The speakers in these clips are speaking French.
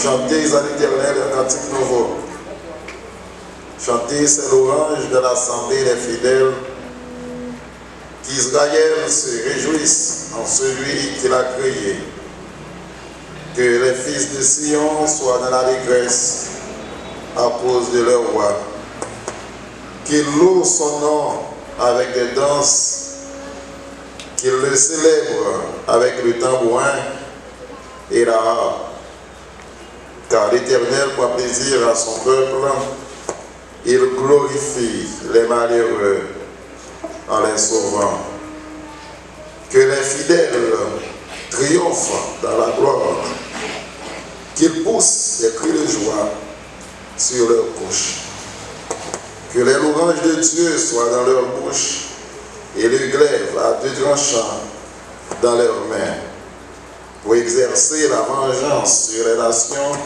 Chantez à l'Éternel un cantique nouveau. Chantez, c'est l'orange de l'assemblée des fidèles, qu'Israël se réjouisse en celui qu'il a créé. Que les fils de Sion soient dans l'allégresse à cause de leur roi. Qu'ils louent son nom avec des danses, qu'ils le célèbrent avec le tambourin et la harpe. Car l'Éternel prend plaisir à son peuple, il glorifie les malheureux en les sauvant. Que les fidèles triomphent dans la gloire, qu'ils poussent des cris de joie sur leurs bouches. Que les louanges de Dieu soient dans leur bouche et le glaive à deux tranchants dans leurs mains, pour exercer la vengeance sur les nations,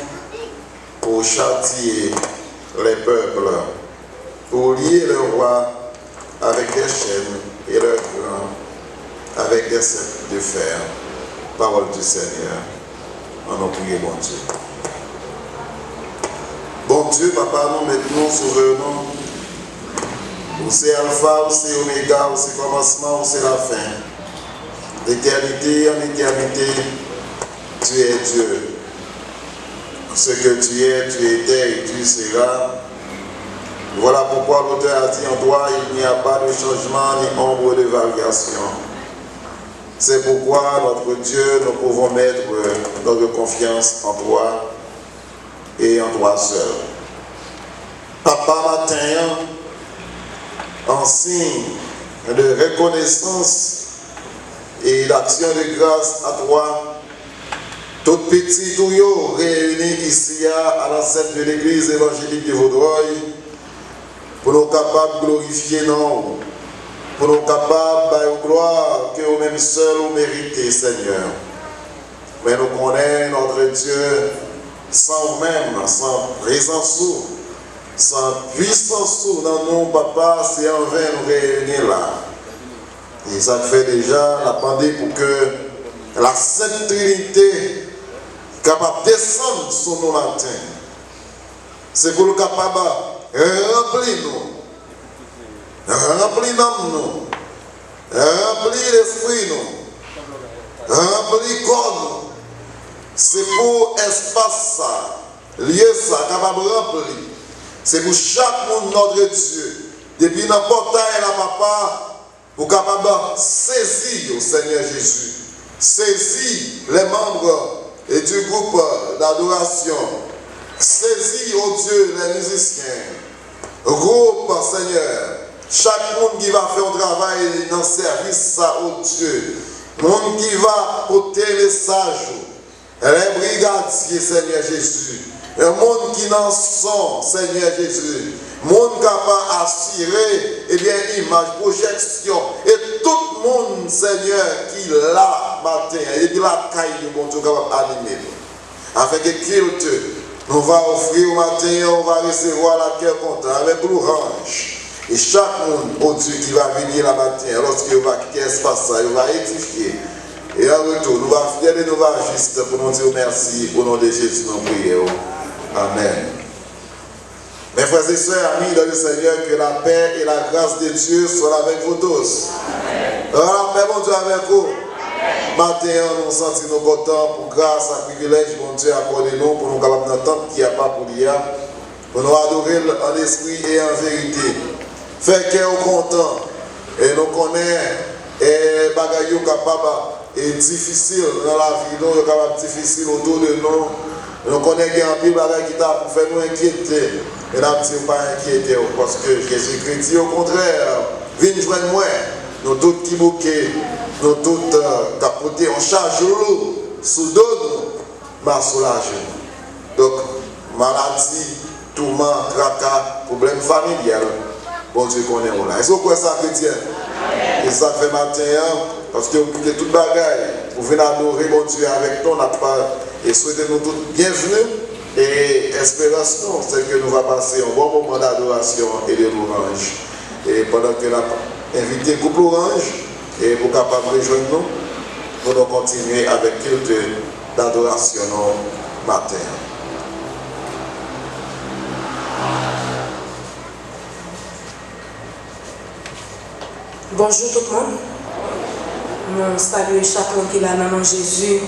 pour châtier les peuples, pour lier le roi avec des chaînes et leurs grands avec des ceps de fer. Parole du Seigneur. On a prié, bon Dieu. Bon Dieu, Papa, nous maintenant souvenons. Où c'est Alpha, où c'est Oméga, où c'est commencement, où c'est la fin. D'éternité en éternité, tu es Dieu. Ce que tu es, tu étais et tu seras. Voilà pourquoi l'auteur a dit en toi, il n'y a pas de changement ni ombre de variation. C'est pourquoi notre Dieu, nous pouvons mettre notre confiance en toi et en toi seul. Papa, matin, en signe de reconnaissance et d'action de grâce à toi, tout petit touillot réunis ici à l'enceinte de l'église évangélique de Vaudreuil, pour nous capables de glorifier non, pour nous capables de gloire que vous-même seuls vous méritez, Seigneur. Mais nous connaissons notre Dieu sans même, sans présence, sans puissance dans nous, Papa, c'est en vain nous réunir là. Et ça fait déjà la pandémie pour que la Sainte Trinité capable de descendre sur nos matins. C'est pour nous capable de remplir nous, remplir nous, remplir l'esprit nous, remplir corps nous. C'est pour espace ça, lieu ça, capable de remplir. C'est pour chaque monde notre Dieu. Depuis notre portail là, Papa, pour capable de saisir au Seigneur Jésus. Saisir les membres et du groupe d'adoration. Saisir, oh Dieu, les musiciens. Groupe, Seigneur. Chaque monde qui va faire un travail dans le service, ça, oh Dieu. Monde qui va porter le message. Les brigadiers, Seigneur Jésus. Un monde qui n'en sont, Seigneur Jésus. Monde capable d'assurer, eh bien, image, projection. Et tout le monde, Seigneur, qui l'a matin, et qui l'a caillé, bon Dieu, capable d'animer. Avec culte, nous va offrir au matin, on va recevoir la cœur content, avec l'orange. Et chaque monde, oh Dieu, qui va venir la matin, lorsqu'il va quitter l'espace, il va édifier. Et en retour, nous allons faire de nouveaux juste pour nous dire merci. Au nom de Jésus, nous prions. Amen. Mes frères et sœurs, amis dans le Seigneur, que la paix et la grâce de Dieu soient avec vous tous. Amen. La paix, mon Dieu, avec vous. Amen. Matin, nous sentons nos contents pour grâce et privilège, mon Dieu, accordez-nous pour nous capables d'entendre qu'il n'y a pas pour l'IA, pour nous adorer en esprit et en vérité. Faire cœur content et nous connaître et bagaille capable et difficile dans la vie, nous capable difficile autour de nous. Nous connaissons qu'il y a un peu de bagaille qui t'a pour faire nous inquiéter. Et là, nous ne pas inquiéter parce que Jésus-Christ dit au contraire, viens joindre moi. Nous tous qui bouquets, nous tous capotés, on charge l'eau, sous dos, ma soulage. Donc, maladie, tourment, tracas, problème familial. Bon Dieu connaît où là. Est-ce que vous croyez ça, chrétien? Et ça fait matin, parce que vous quittez toute bagaille, vous venez adorer mon Dieu avec nous, et souhaitez-nous tous bienvenue. Et espérance, c'est que nous va passer un bon moment d'adoration et de louange. Et pendant que nous avons invité le groupe Orange, et pour capable de rejoindre nous, nous allons continuer avec culte d'adoration matin. Bonjour tout le monde. Nous saluons chacun qui est là dans Jésus.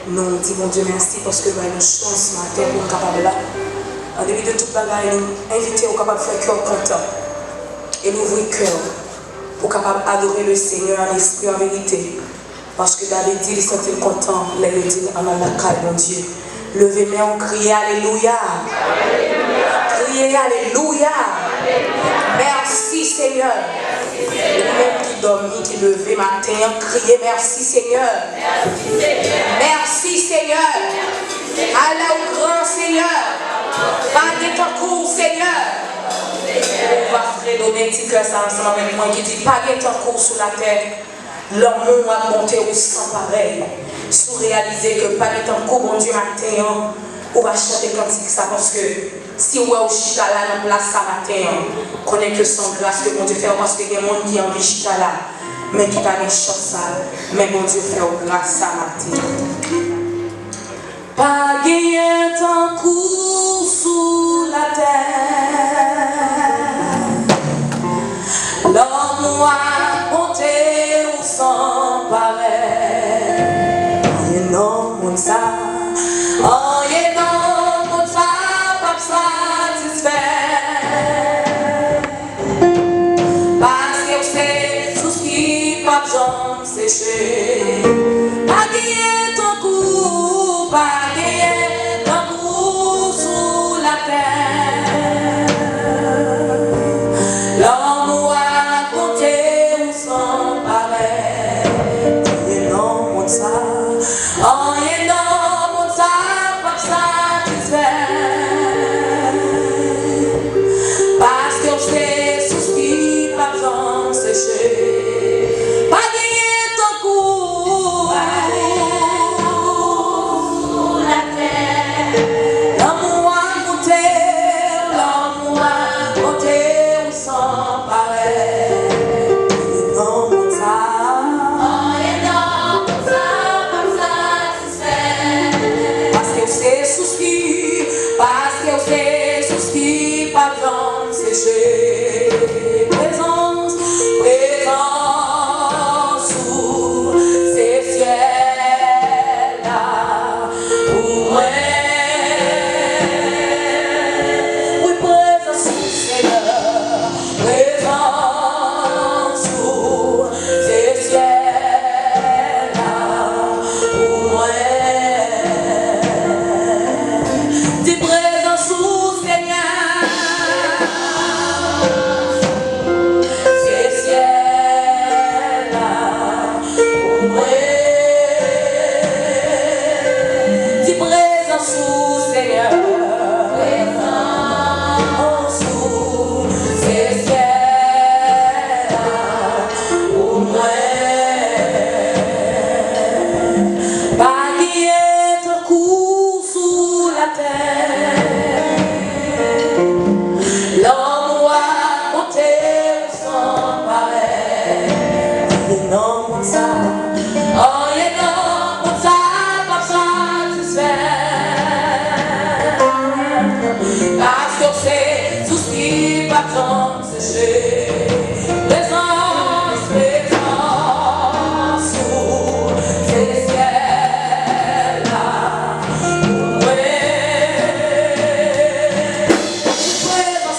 Nous disons bon Dieu merci parce que nous avons une chance ce matin pour nous capable là. En début de toute bagaille, nous inviter au capable de faire cœur content et l'ouvrir cœur pour capable adorer le Seigneur en esprit en vérité. Parce que David dit, il sentait content, les dit en la caille, mon Dieu. Levez les mains, criez Alléluia. Criez Alléluia. Merci Seigneur. Vous-même qui dormez, qui levez matin, criez merci Seigneur. Merci Seigneur. Allez au grand Seigneur. Pas de ton cours Seigneur. On va fredonner un petit cœur ça ensemble avec moi qui dit pas de ton cours sur la terre. L'amour a monté au sang pareil. Sous réaliser que pas de temps qu'au bon Dieu matin, on va chanter cantique ça parce que si on est au chita là dans place ça matin, on connaît que son grâce que bon Dieu fait parce qu'il y a des gens qui ont envie chita là, mais qui pas de chance ça, mais bon Dieu fait au grâce ça matin. Pas gagner tant coup sous la terre, l'amour a monté au sang pareil. Non, mon ça, oh, yeah, non, mon ça, pas satisfait. Parce que c'est tout ce qui pas besoin de sécher. Pas gagner ton coup, pas gagner ton coup sous la terre. L'homme a compté où sont pareil. Et non, mon ça. Oh, yeah, non, mon ça, pas satisfait. Parce que c'est sous ce qui pas besoin de sécher. Pas gagner ton coup, la terre. L'amour a monté, l'amour a monté au sang pareil. Non, mon ça. Parce que c'est sous ce qui pas besoin de sécher. Présence, présence sous ces ciels là pour moi. Oui, présence sous Seigneur, présence sous ces ciels là pour moi. Des présents sous Seigneur, ces ciels là pour moi. Des présents sous Seigneur, présents sous ces ciels là pour moi. Pas guider ton coup sous la terre. L'homme a monté au sang pareil. Et non, mon ça. Oh, et non, mon ça, pas satisfait. Parce que c'est tout ce qui pas besoin de sécher. Présence, présence sous ces ciels là. Présence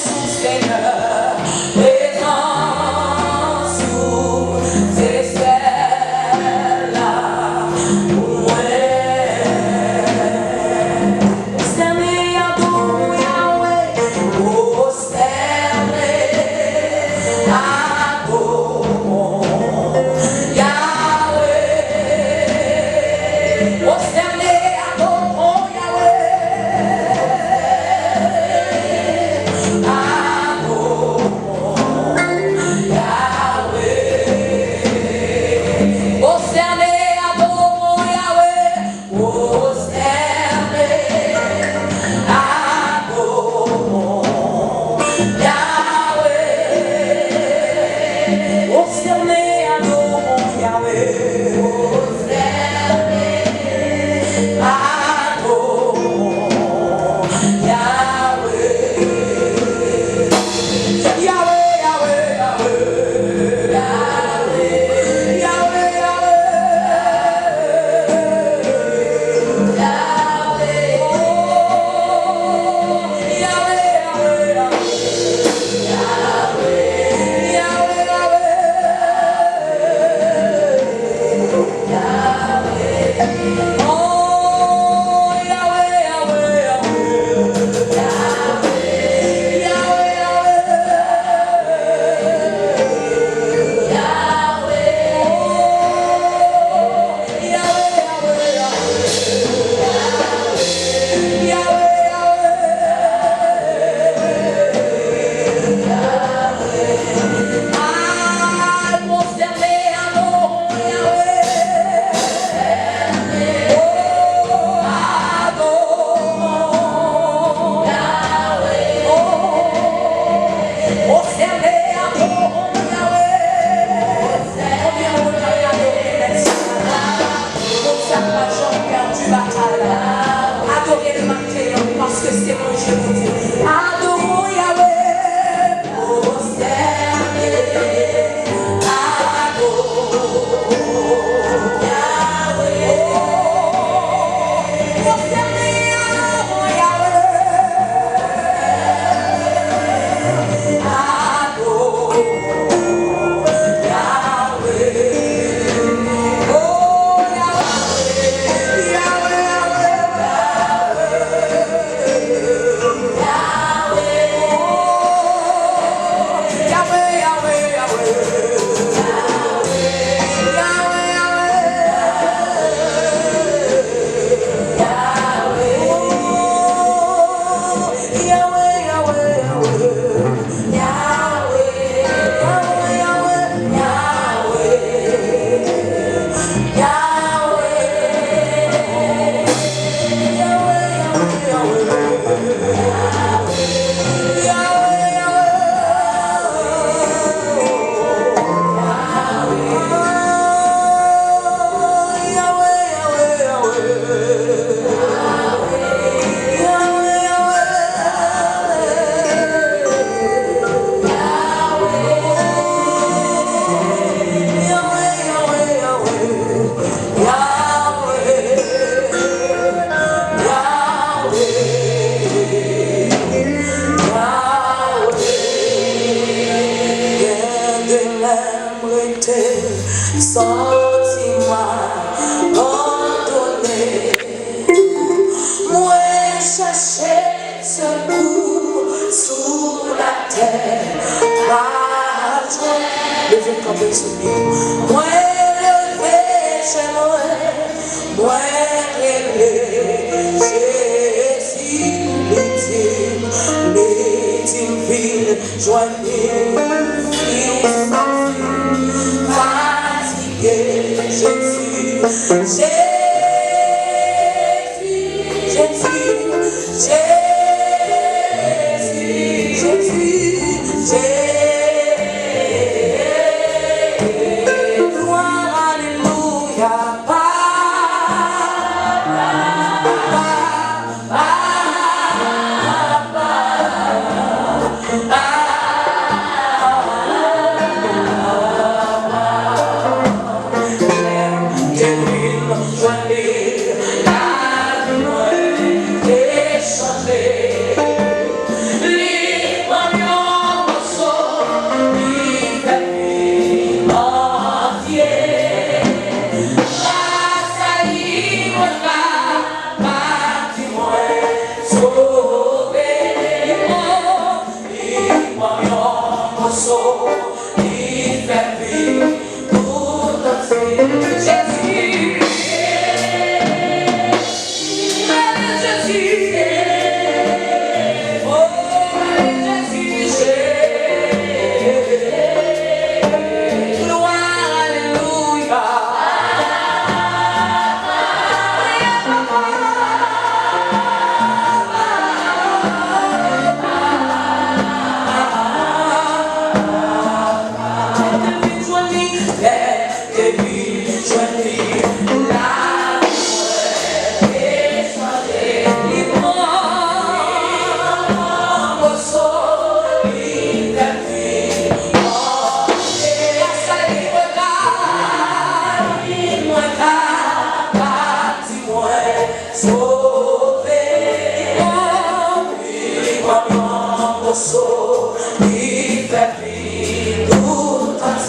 sous Seigneur, présence sous ces ciels là pour moi. Prosterné adore Yahweh, prosterné adore Yahweh, prosterné adore Yahweh. Prosterné, adorons Yahweh.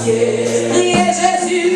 Priez Jésus,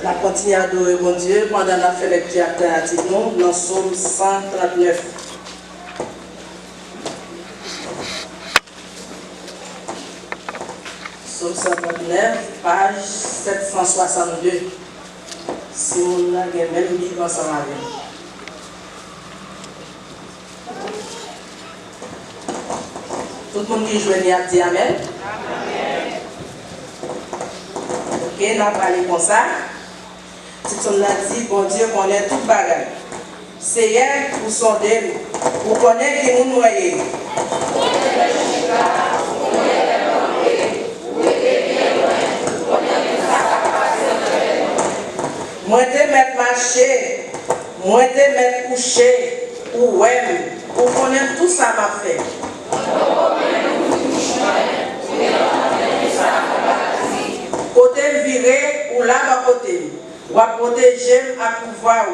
La continue à adorer mon Dieu pendant la fait les théâtres dans le psaume 139. Psaume 139, page 762. si on a même vivre ensemble avec. Tout le monde qui joue a dit Amen. Ok, on a parlé comme ça. Si on a dit, bon Dieu connaît tout bagage. C'est elle pour sonder, pour connaître qui nous noyons. Moi te mettre marcher, moi te mettre coucher, ou ouais, ou connaître tout ça m'a fait. Côté viré ou là bas côté, ou à protéger à pouvoir.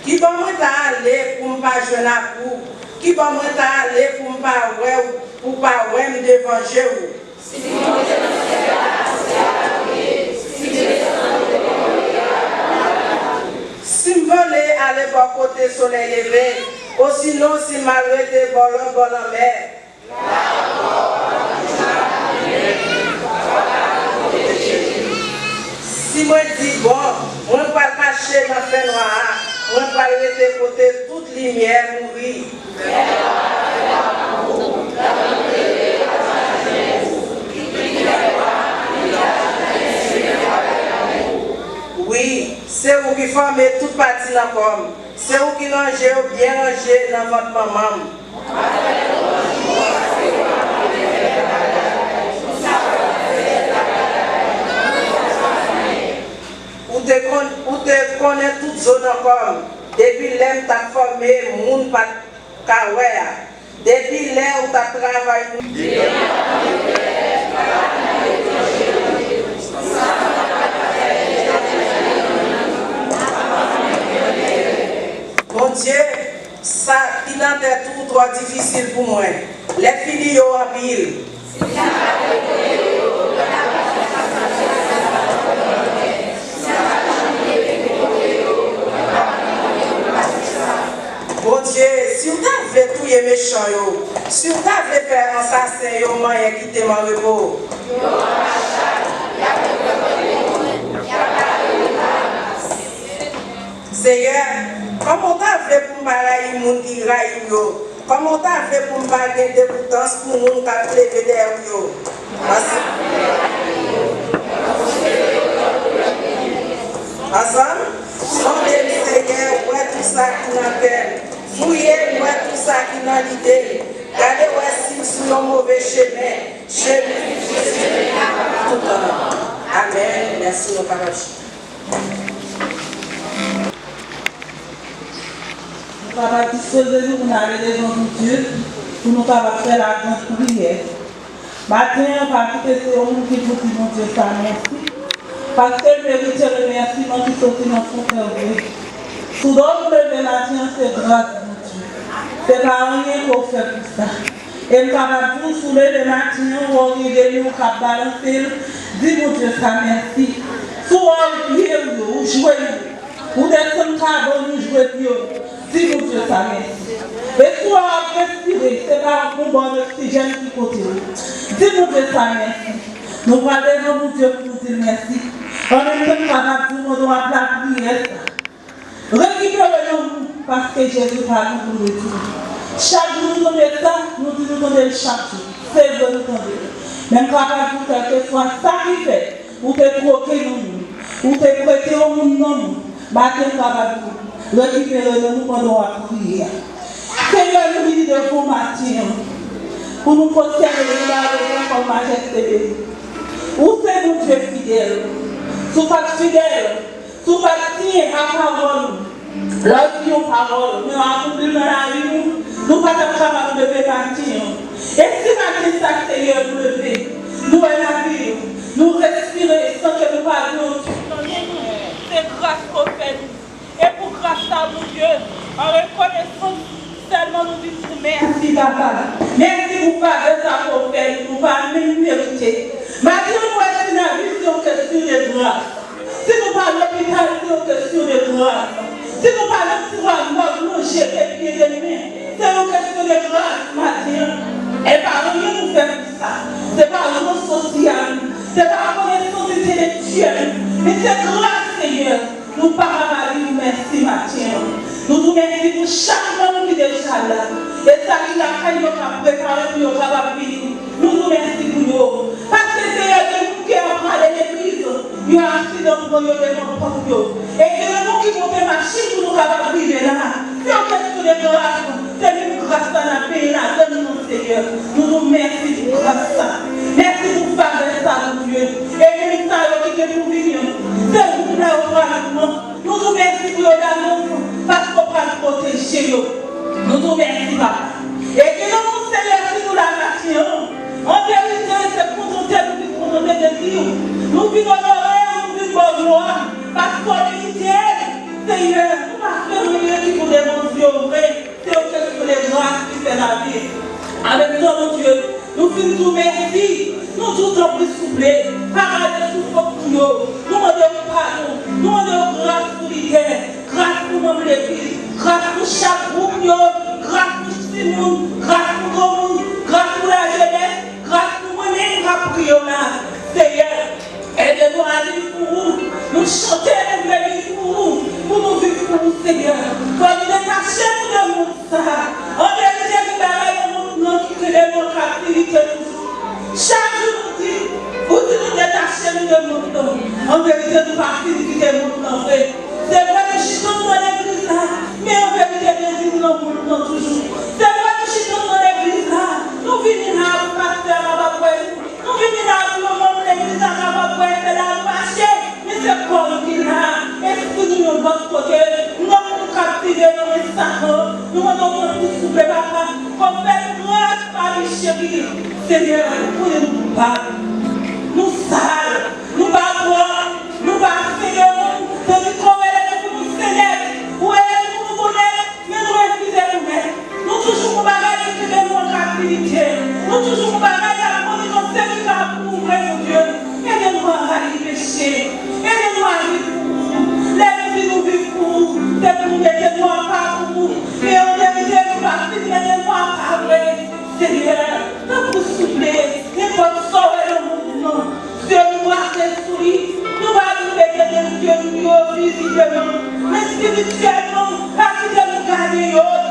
Qui va moi aller pour me pas jouer à coup? Qui va moi aller pour me pas ouais pour pas ouais me dévanger? Si me voler aller par côté soleil levé, ou sinon si m'arrêter bon en mer. Si moi dis bon, moi ne vais pas cacher ma fin noire, moi ne vais pas arrêter côté toute lumière mourir. Oui, c'est vous qui formez toute partie dans la pomme. C'est vous qui rangez bien rangé dans votre maman. Ou te connaît toute zone encore. Depuis l'aime t'as formé, moun pas kawea. Depuis l'aime où t'as travaillé. Mon Dieu, ça qui n'a tout trop difficile pour moi. Les filles en pile. Bon Dieu, si vous avez tout les méchants, si vous avez fait un assassin, vous avez quitté mon repos. Seigneur, comment tu as fait pour me parler de monde qui raille? Comment tu as fait pour me parler de débutance pour nous qui ont levé derrière vous? Ensemble, sondez Seigneur, ouais tout ça qui n'a fait. Fouillez, ouais tout ça qui n'a l'idée. Gardez ouais si sur le mauvais chemin. Tout le temps. Amen. Merci nos paroles. Nous allons disposer nous pour aller devant Dieu, pour nous faire la grande prière. Maintenant, on va quitter ce monde qui vous dit, mon Dieu, ça merci. Parce que le mérite et le remerciement qui sont dans son cœur. Tout d'autres lever matin, c'est grâce, mon Dieu. C'est pas rien qu'on fait pour ça. Et nous allons vous soulever le matin, on va arriver, nous allons balancer. Dis, mon Dieu, ça merci. Soit on prie, ou jouer, ou descendre carbone, ou jouer, dis, mon Dieu, ça merci. Et soit on respirer, c'est pas un bon oxygène qui continue. Dis, mon Dieu, ça merci. Nous allons mon Dieu pour vous dire merci. On est comme capable de nous donner la prière. Récupérez-nous parce que Jésus va nous donner tout. Chaque jour nous donnons ça, nous donnons chaque jour. C'est vrai, nous donnons. Même capable de faire que soit sacrifié, ou te croquer nous, ou te prêter au monde non. Maintenant capable de récupérer-nous pendant la prière. Seigneur, nous dit de vous matin, pour nous prosterner dans la majesté. Où c'est mon Dieu fidèle? Sous pas fidèle, sous pas signé à parole. Lorsqu'ils ont parole, nous avons dans la rue, nous pas capables de lever matin. Et si matin ça Seigneur nous lever, nous la vie, nous respirer sans que nous parlions. C'est grâce qu'on fait nous. Et pour grâce à mon Dieu, en reconnaissance, seulement nous disons merci papa. Merci pour faire ça qu'on fait, nous pas même mériter. Maintenant, nous sommes dans la vision question de grâce. Si nous parlons de l'hôpital, c'est une question de grâce. Si nous parlons de la mort, nous jeter pieds de main, c'est une question de grâce, Mathieu. Et par nous, nous faisons ça. c'est pas reconnaissance sociale, c'est pas reconnaissance intellectuelle, mais c'est grâce, Seigneur. Nous parlons à lui, merci, Mathieu. Nous vous remercions pour chaque homme qui est déjà là. Et ça, il a fait, il a préparé pour le travail. Nous vous remercions pour nous. Parce que Seigneur, de nous qui avons parlé de l'église, il y a un accident pour nous, et que nous qui vont faire machine pour nous capables de vivre là. C'est une question de grâce. C'est une grâce à la paix, là, donne-nous, Seigneur. Nous vous remercions pour grâce. Merci pour faire ça, mon Dieu. Et même ça, qui est pour vivre. C'est vous là au Parlement. Nous vous remercions pour l'amour, parce qu'on va nous protéger. Nous vous remercions, Papa. Et que nous célébrons nous la nation. En vérité, c'est contenter, nous vivons contenter de Dieu. Nous vivons honorés, nous vivons gloire. Parce qu'on est fidèle, Seigneur, nous marquons le lieu qui vous démontre vrai. C'est au cœur de les grâces qui fait la vie. Avec toi, mon Dieu, nous finissons tout merci. Nous tout en plus souffler. Parade de souffle pour nous. Nous demandons pardon. Nous demandons grâce pour l'idée. Grâce pour mon l'église. Grâce pour chaque groupe. Grâce pour Simon. Grâce pour tout le monde. Grâce pour la jeunesse. Grâce pour moi-même. Grâce pour Yona. Seigneur, aidez-nous à vivre pour vous. Nous chanter, nous vivre pour vous. Pour nous vivre pour vous, Seigneur. Quand nous détachons de nous, ça. En vérité, nous balayons notre captivité toujours. Chaque jour, vous nous détachez de nous. En vérité, nous partons de nous. C'est vrai que je suis dans l'église là, mais en vérité, nous nous toujours. C'est vrai que je suis dans l'église là, nous venons là pour pasteur à la poêle. Nous venons là pour le monde de l'église à la poêle, c'est là pour marcher. Mais c'est comme qu'il a, est-ce que nous de votre côté, nous nous captivons dans les sacs, nous avons tout souffler papa, qu'on fait grâce par les chéris. Seigneur, vous pouvez nous parler. Nous sales, nous battons, nous battons, nous trouvons nous célèbres, où est-ce nous connaissons, mais nous refusons nous-mêmes. Nous toujours nous bagarrons qui nous en captivité. Nous toujours nous bagarrons à nous servir pour ouvrir mon Dieu. Aidez-nous à rallier le péché. Aidez-nous à vivre pour vous. Laissez-nous vivre pour vous. C'est pour nous mettre nous en part pour vous. Et on vérité, nous partons, mettez-nous en parler. Seigneur, nous vous souffler. N'importe sort et le mouvement. Dieu nous a souris. Nous allons nous mettre des yeux, nous physiquement. Mais spirituellement, parce que nous gagnons.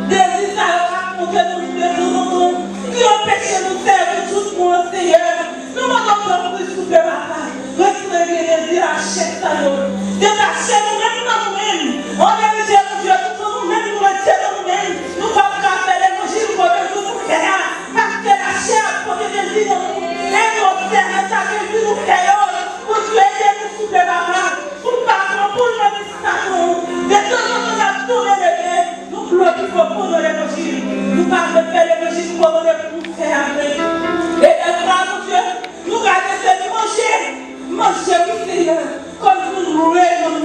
Désir à raconter nous de nous. Qui empêche nous de servir tout le monde, Seigneur. Nous demandons pour souffler, papa. Retirez les désirs à chaque salon. Détachez nous-mêmes dans nous-mêmes. En vérité, mon Dieu, nous-mêmes nous retirons nous-mêmes. Nous ne pouvons pas faire l'évangile pour nous faire. Parce que la chair pour des désirs dans nous. Et nous observons ça que nous faisons. Pour Dieu aider nous souffler, papa. Pour le pardon, pour le ministère. De temps en temps, on a tourné les mains. Nous glorifions pour nous l'évangile. Nous parlons de faire l'évangile pour nous faire après. Et frère, mon Dieu, nous gardons cette manger. Manger, oui, Seigneur, comme nous louons.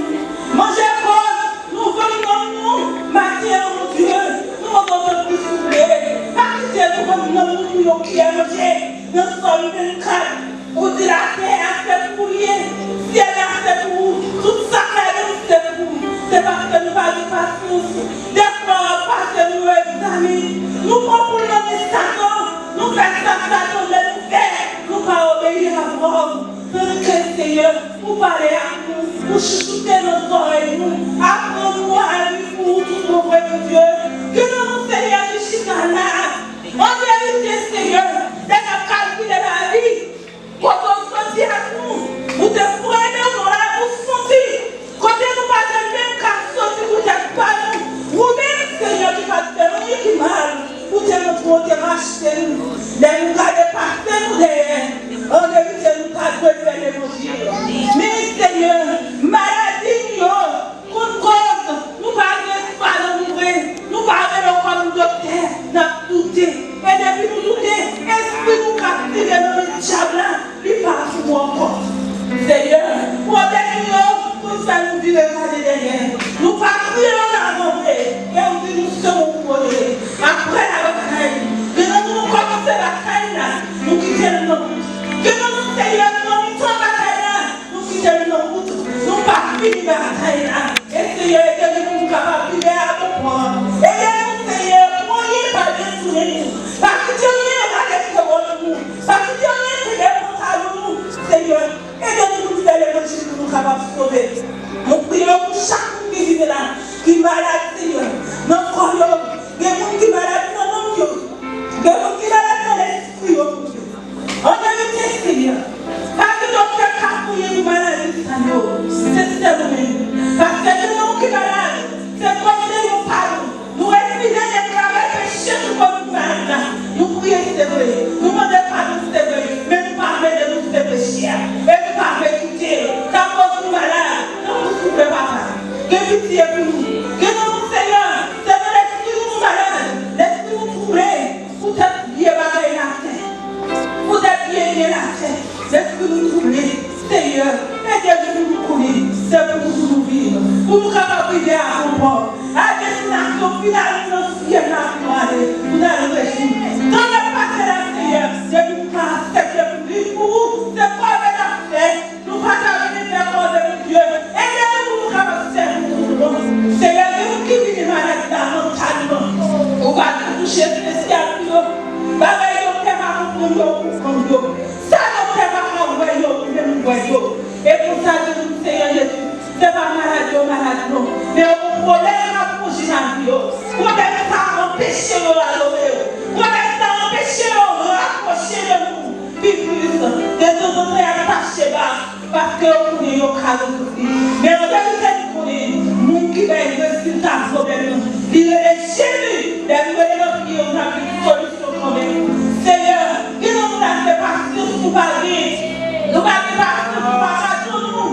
Manger comme nous venons nous. Matin, mon Dieu, nous devons nous souffler. Parce que nous nous qui a mangé. Nous sommes 24. Pour dire la terre, c'est pour rien. Ciel, c'est pour vous. Tout ça, c'est pour vous. C'est parce que nous avons de patience. Des fois, parce que nous examinons. Nous prenons pour le Satan. Nous faisons ça, nous le faire. Nous ne pas obéir à l'homme. Que Seigneur, pour parler à nous, pour chuchoter nos oreilles, nous, apprends-nous à vivre pour tout nos vrais Dieu. Que nous, Seigneur, du chicana. En vérité, Seigneur, dès qu'on calcule la vie, quand on sortit à nous, vous te prenez, on aura vous sentir. Quand nous pas de même qu'à sortir, vous n'êtes pas nous. Vous-même, Seigneur, qui va te faire rien qui mal. Vous te montrez, vous te rachetez nous. Les nous gardez par nous derrière. En vérité, nous avons faire l'évangile. Mais Seigneur, maladie, contre c'est quoi la fait, nous pas venir faire quoi de Dieu. Aidez-nous pour nous faire Seigneur, nous qui vivons malade mentalement, on va toucher spécialement. Bagaille yo te ma pour yo, ça nous te ma yo même yo. Et pour ça Dieu Seigneur Jésus, c'est pas malade non, mais on problème rapprocher dans yo. Problème ça empêcher yo la lever. Problème ça empêcher yo rapprocher de nous. Plus de nous attacher bas parce que on est yo calme. Mais on doit connaître nous qui va résultat problème. Il est Jésus, des nouvelles qui ont une solution. Seigneur, qui nous a fait partir sous Paris, nous allons partir sous partout,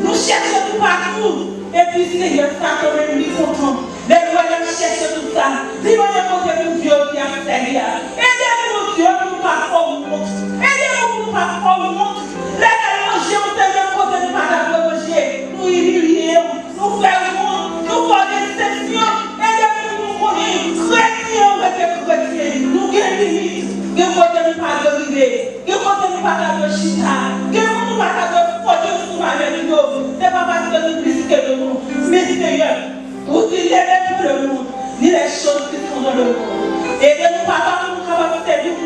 nous cherchons tout partout, et puis Seigneur, ça quand même nous content. Les voyants cherchent tout ça, dis-moi de Dieu qui a fait rien. Aidez-nous Dieu pour pas faire une montre, aidez-nous pour pas faire une montre. Les manger, on te met côté de madame manger, nous humilier, nous faire une montre, nous faire des exceptions, aidez-nous pour connaître, chrétien avec chrétien, nous guérir. Que vous ne pas de river, que vous ne pas de chita, que vous ne pas de foyer sous ma main. C'est pas parce que nous risquons de nous. Mais Seigneur, vous dites les le monde, ni les choses qui sont dans le monde. Et de nous pas nous capables de servir vous.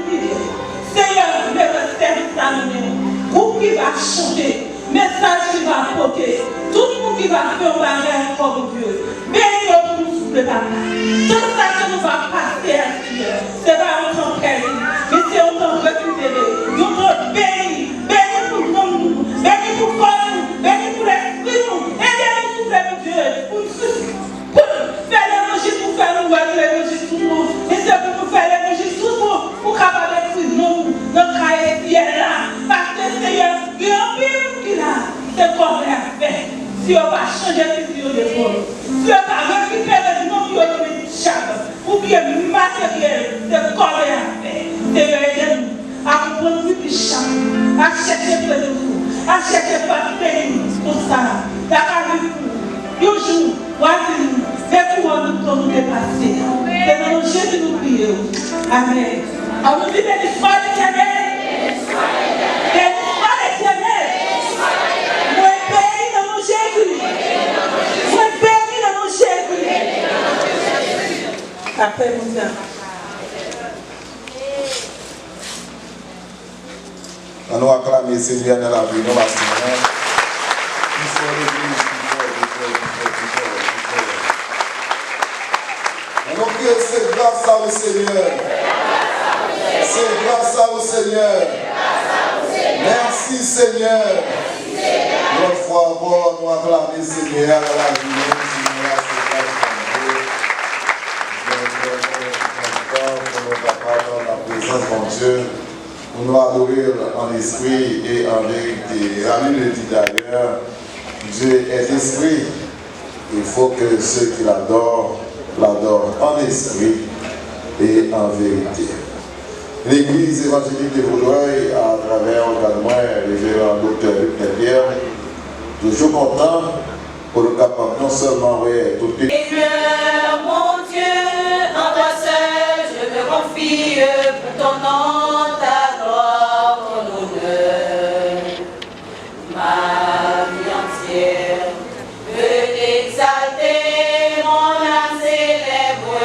Seigneur, même le service à nous, vous qui va changer, message qui va apporter, tout le monde qui va faire un bagage comme Dieu. Bénis pour nous souffler par là. Tout ça que nous va passer à Dieu, c'est pas un temps perdu. Mais c'est autant récupéré, autant béni, béni pour nous, béni pour nous, béni pour l'esprit nous, aidez-nous pour Dieu, pour faire l'évangile, pour faire nous l'évangile tout le monde, et c'est pour nous faire l'évangile tout le monde, pour capable d'écrire nous, notre cahier qui est là, parce que Seigneur, il y a un pire qui est là, c'est qu'on l'a fait, si on va changer de vie de l'école, si on va récupérer le nom de chaque, ou bien matériel, c'est qu'on l'a fait. Seigneur, aidez-nous à comprendre plus chaque, à chercher près de vous, à chercher pas pays pour ça. D'accord, un jour, voici-nous, mais pour nous dépasser. C'est dans le Jésus nous prions. Amen. On nous dit béni soit l'Éternel. Béni soit l'Éternel. Moi béni dans nos Jésus. Moi béni dans nos Jésus. Après nous. On nous acclame Seigneur dans la vie, nous va Seigneur. Il faut l'église, il faut. On nous dit c'est grâce à au Seigneur. C'est grâce à au Seigneur. Merci Seigneur. Une fois encore, nous acclamons Seigneur dans la vie, Seigneur, c'est grâce à Dieu. Pour nous capables dans la présence de Dieu. Pour nous adorer en esprit et en vérité. La Bible le dit d'ailleurs, Dieu est esprit. Il faut que ceux qui l'adorent, l'adorent en esprit et en vérité. L'église évangélique de Vaudreuil, à travers également le révérend docteur Luc Pierre, toujours content pour le capable non seulement tout les. Seigneur, mon Dieu, en toi seul je me confie pour ton nom. Ma vie entière veut t'exalter, mon âme célèbre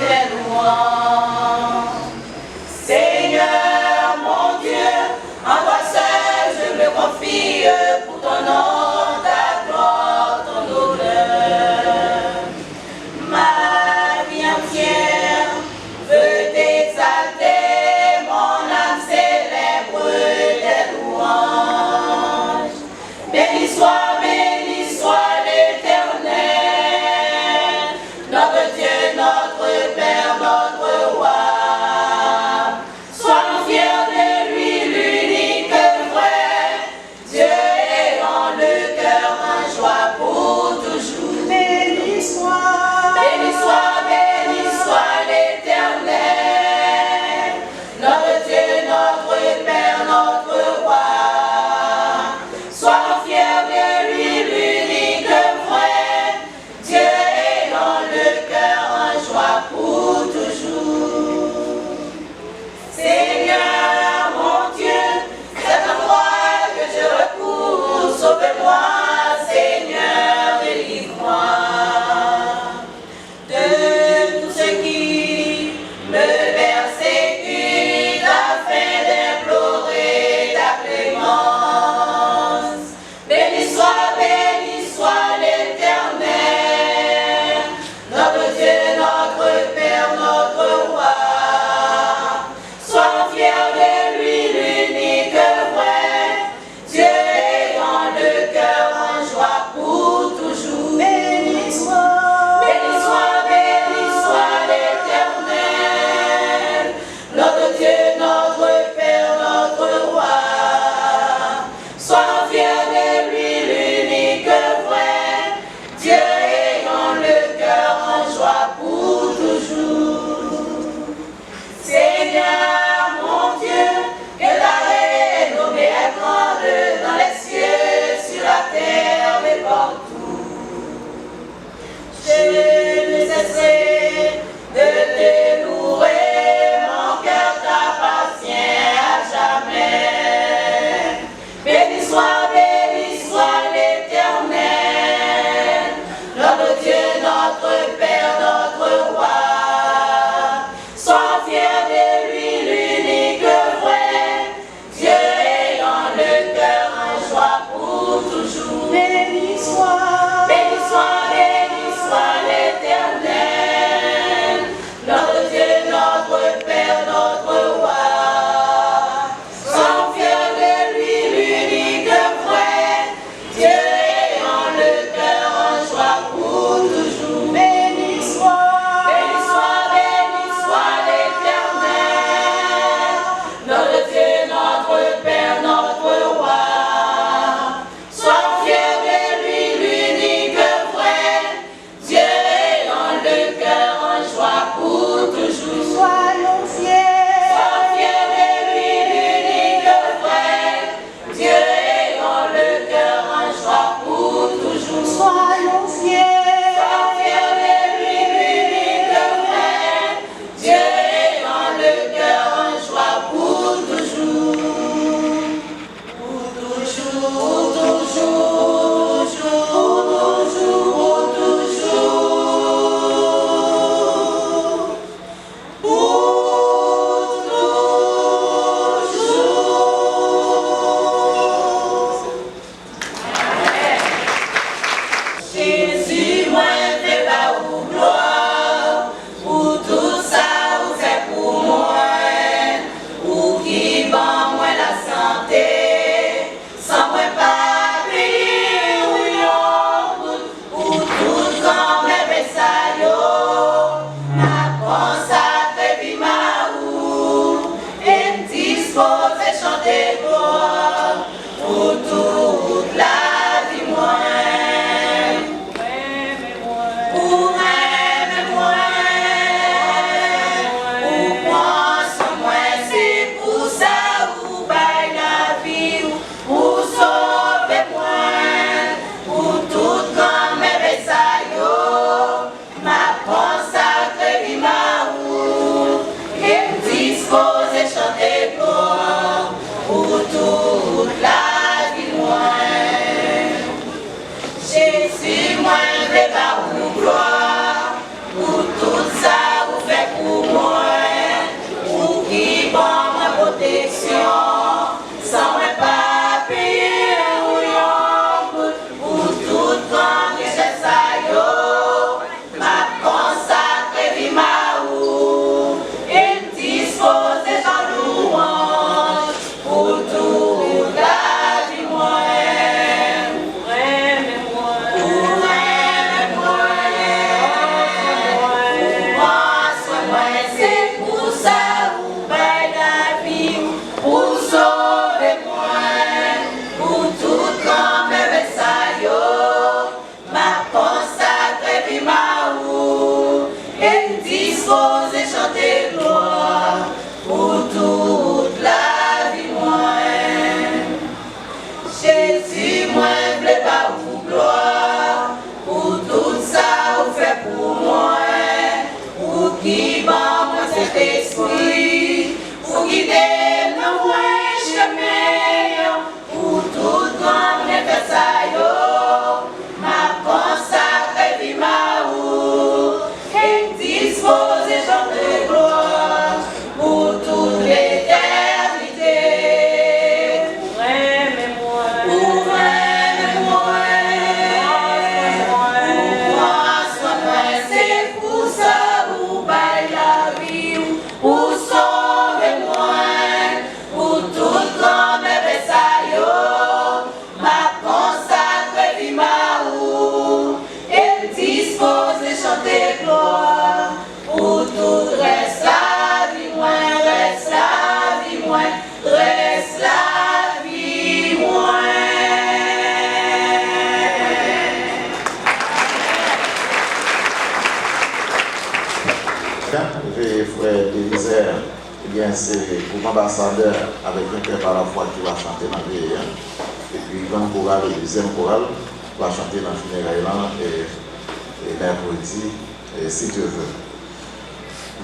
tes louanges. Seigneur, mon Dieu, en toi seul je me confie pour ton nom, ta gloire, ton honneur. Ma vie entière veut t'exalter, mon âme célèbre tes louanges. bien, c'est pour l'ambassadeur avec un cœur par la foi qui va chanter dans le veillée. Et puis, grand choral, le deuxième choral, va chanter dans le funérail et mercredi, si Dieu veut.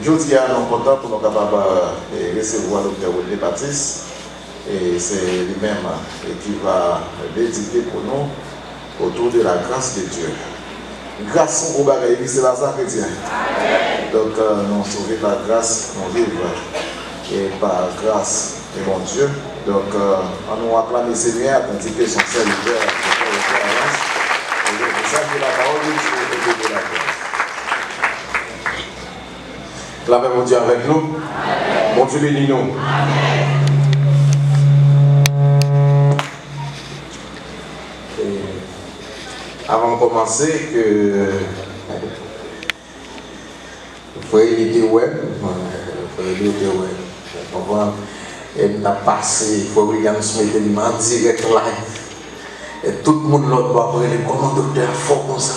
Je dis à nous content pour nous capables de recevoir le Dr. René Baptiste. Et c'est lui-même qui va méditer pour nous autour de la grâce de Dieu. Grâce au bagage, c'est la ça chrétien. Donc, nous sauvons par grâce, nous vivons et par grâce de mon Dieu. Donc, on nous acclame le Seigneur, tandis que son serviteur avance. Et c'est ça que la parole de Dieu est de la grâce. La paix, mon Dieu, avec nous. Mon Dieu, bénis nous. Avant de commencer, que il faut éviter web, et on a passé, il faut regarder ce matin en direct live, et tout le monde l'autre va parler comment docteur fort comme ça.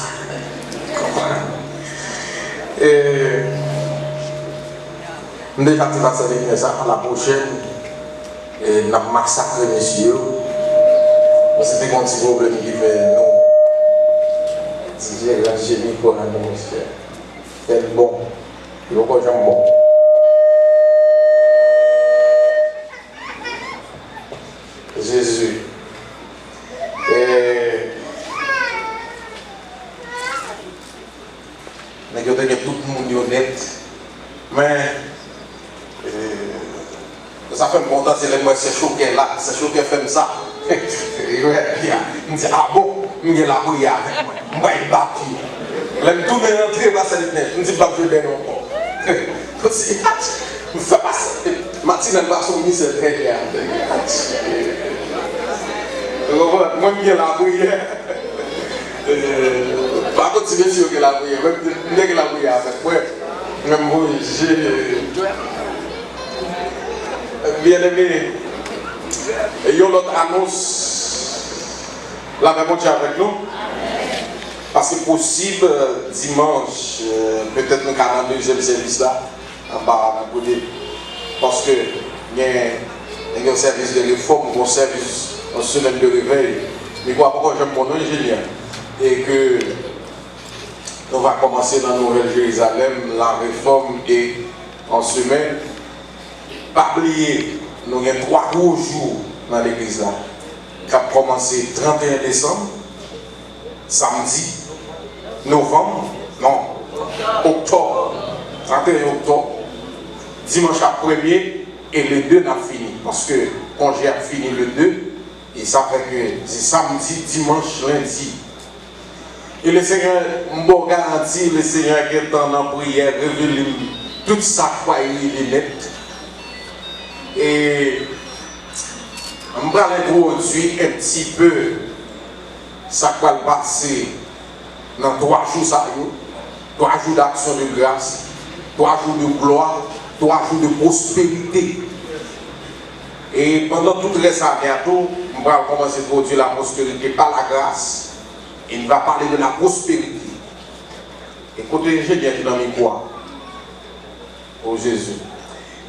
Et nous déjà passé avec ça à la prochaine, et on a massacré messieurs. C'était un petit problème qui fait non. Si j'ai rangé le micro dans l'atmosphère, c'est bon. Il faut que j'aime bon. Jésus. Et mais je dis tout le monde honnête. Mais ça fait un bon temps, c'est les mois, c'est chaud qu'elle là, c'est chaud qu'elle fait ça. Il me dit, ah bon, je vais la prière avec moi. Je vais la prier. Là, je tourne rentrer dans cette fenêtre. Je me dis, pas que je vais encore. Je fais pas ça. Martine, elle va son ministère très bien. Moi, je vais la prière. Par contre, si bien sûr que la prière, même dès que la prière avec moi, même moi, j'ai. Bien aimé. Et il y a l'autre annonce, la même chose avec nous. Parce que possible, dimanche, peut-être nous avons un deuxième service là, en bas à côté. Parce que il y a un service de réforme, un service en semaine de réveil. Mais pourquoi j'aime mon ingénieur. Et que nous va commencer dans Nouvelle-Jérusalem, la réforme et en semaine. Pas oublier. Nous avons 3 gros jours dans l'église là, qui a commencé 31 décembre, samedi, novembre, non, octobre, 31 octobre, dimanche après-midi et le 2 n'a fini. Parce que congé a fini le 2, et ça fait que c'est samedi, dimanche, lundi. Et le Seigneur m'a garanti, le Seigneur qui est en prière, révèle tout ça, quoi, il est net. Et on va introduire un petit peu ça qui va passer dans 3 jours, 3 jours d'action de grâce, 3 jours de gloire, 3 jours de prospérité. Et pendant tout le reste à bientôt, on va commencer à introduire la prospérité par la grâce. Et on va parler de la prospérité. Écoutez, j'ai bien dit dans mes quoi. Oh Jésus.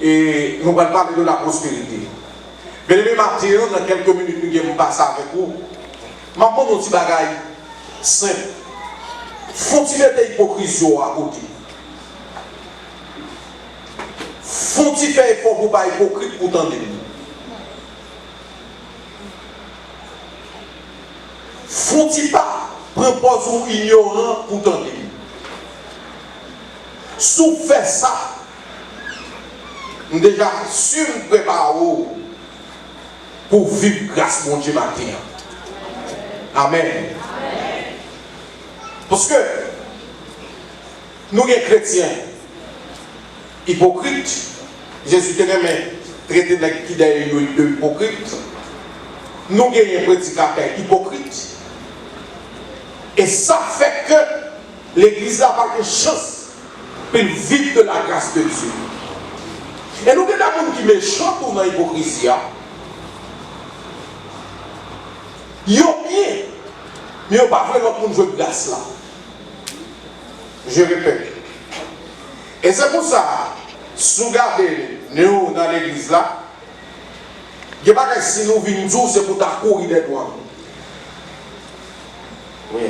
Et nous allons parler de la prospérité. Bien-aimé Mathieu, dans quelques minutes, nous allons passer avec vous. Je vais prendre un petit bagage simple. Faut-il mettre l'hypocrisie à côté? Faut-il faire effort pour ne pas être hypocrite pour t'entendre? Faut-il pas prendre pause ignorant pour t'entendre? Si vous faites ça, nous déjà sûr nous préparons pour vivre grâce à mon Dieu matin. Amen. Parce que nous sommes chrétiens hypocrites. Jésus t'a traité de qui d'ailleurs de hypocrite. Nous sommes un prédicateur hypocrite. Et ça fait que l'église n'a pas de chance pour vivre de la grâce de Dieu. Et nous avons des gens qui sont méchants pour notre hypocrisie. Ils sont bien, mais ils n'ont pas vraiment pour jouer de grâce là. Je répète. Et c'est pour ça, si vous regardez nous, dans l'église là, il n'y a pas que si nous venons, c'est pour courir des douanes. Oui.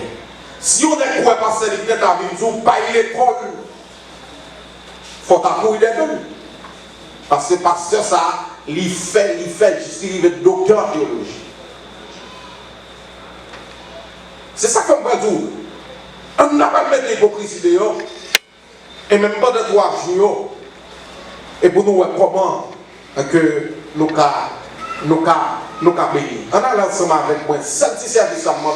Si on est quoi passer l'église à venir, pas l'école, il faut courir des douanes. Parce que pasteur, ça, il fait, juste il est docteur en théologie. C'est ça qu'on va dire. On n'a pas mis l'hypocrisie dehors. Et même pas de 3 jours. Et pour nous, comment que nous avons béni. On a l'ensemble avec moi. Seul petit service à moi.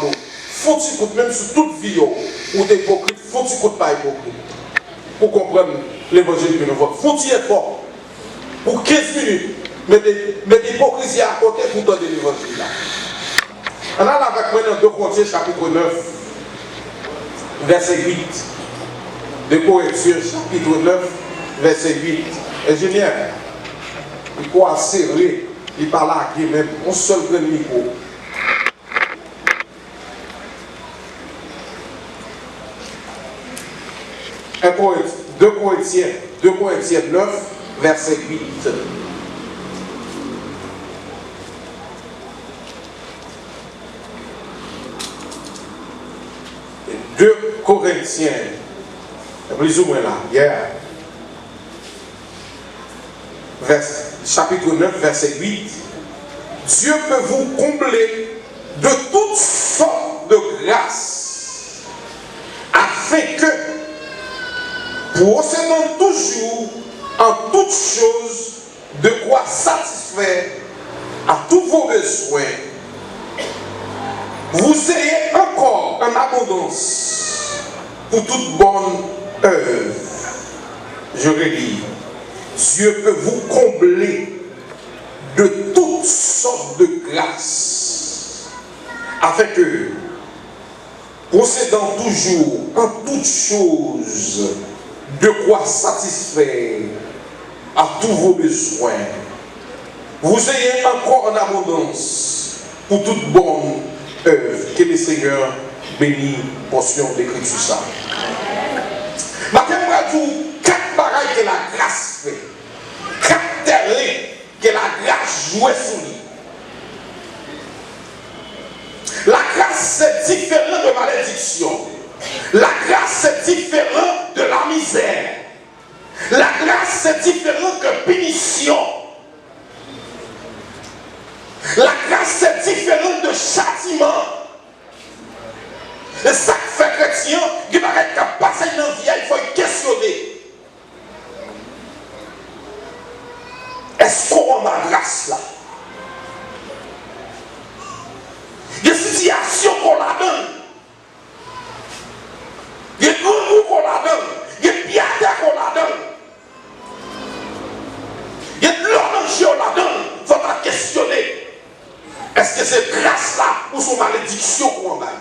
Faut-il coûter même sur toute vie ou des hypocrites, faut-il coûter pas hypocrite. Pour comprendre l'évangile que nous voyons. Faut-il effort. Pour 15 minutes, mettez l'hypocrisie à côté pour donner l'évangile là. On a là avec moi dans 2 Corinthiens chapitre 9, verset 8. 2 Corinthiens chapitre 9, verset 8. Ingénieur, il faut serrer, il parle à qui même, on seul grand micro. Deux Corinthiens 9, verset 8. 2 Corinthiens, plus ou moins là, hier, chapitre 9, verset 8. Dieu peut vous combler de toutes sortes de grâces, afin que, possédant toujours en toutes choses de quoi satisfaire à tous vos besoins, vous ayez encore en abondance pour toute bonne œuvre. Je relis. Dieu peut vous combler de toutes sortes de grâces, afin que, possédant toujours en toutes choses de quoi satisfaire à tous vos besoins, vous ayez encore en abondance pour toute bonne œuvre. Que le Seigneur bénisse portion d'écriture ça. Maintenant, on va dire 4 bagailles que la grâce fait. 4 terrains que la grâce joue sur lui. La grâce, c'est différent de malédiction. La grâce, c'est différent de la misère. La grâce, c'est différent que punition. La grâce, c'est différent de châtiment. Et ça fait chrétien, qui va être passé dans la vie, il faut questionner. Est-ce qu'on a ma grâce là? Il y a des situations qu'on la donne. Il y a des goûts qu'on la donne. Il y a des pièces qu'on la donne. Il y a de l'orangé qu'on la donne. Il faut la questionner. Est-ce que c'est grâce là ou son malédiction qu'on a?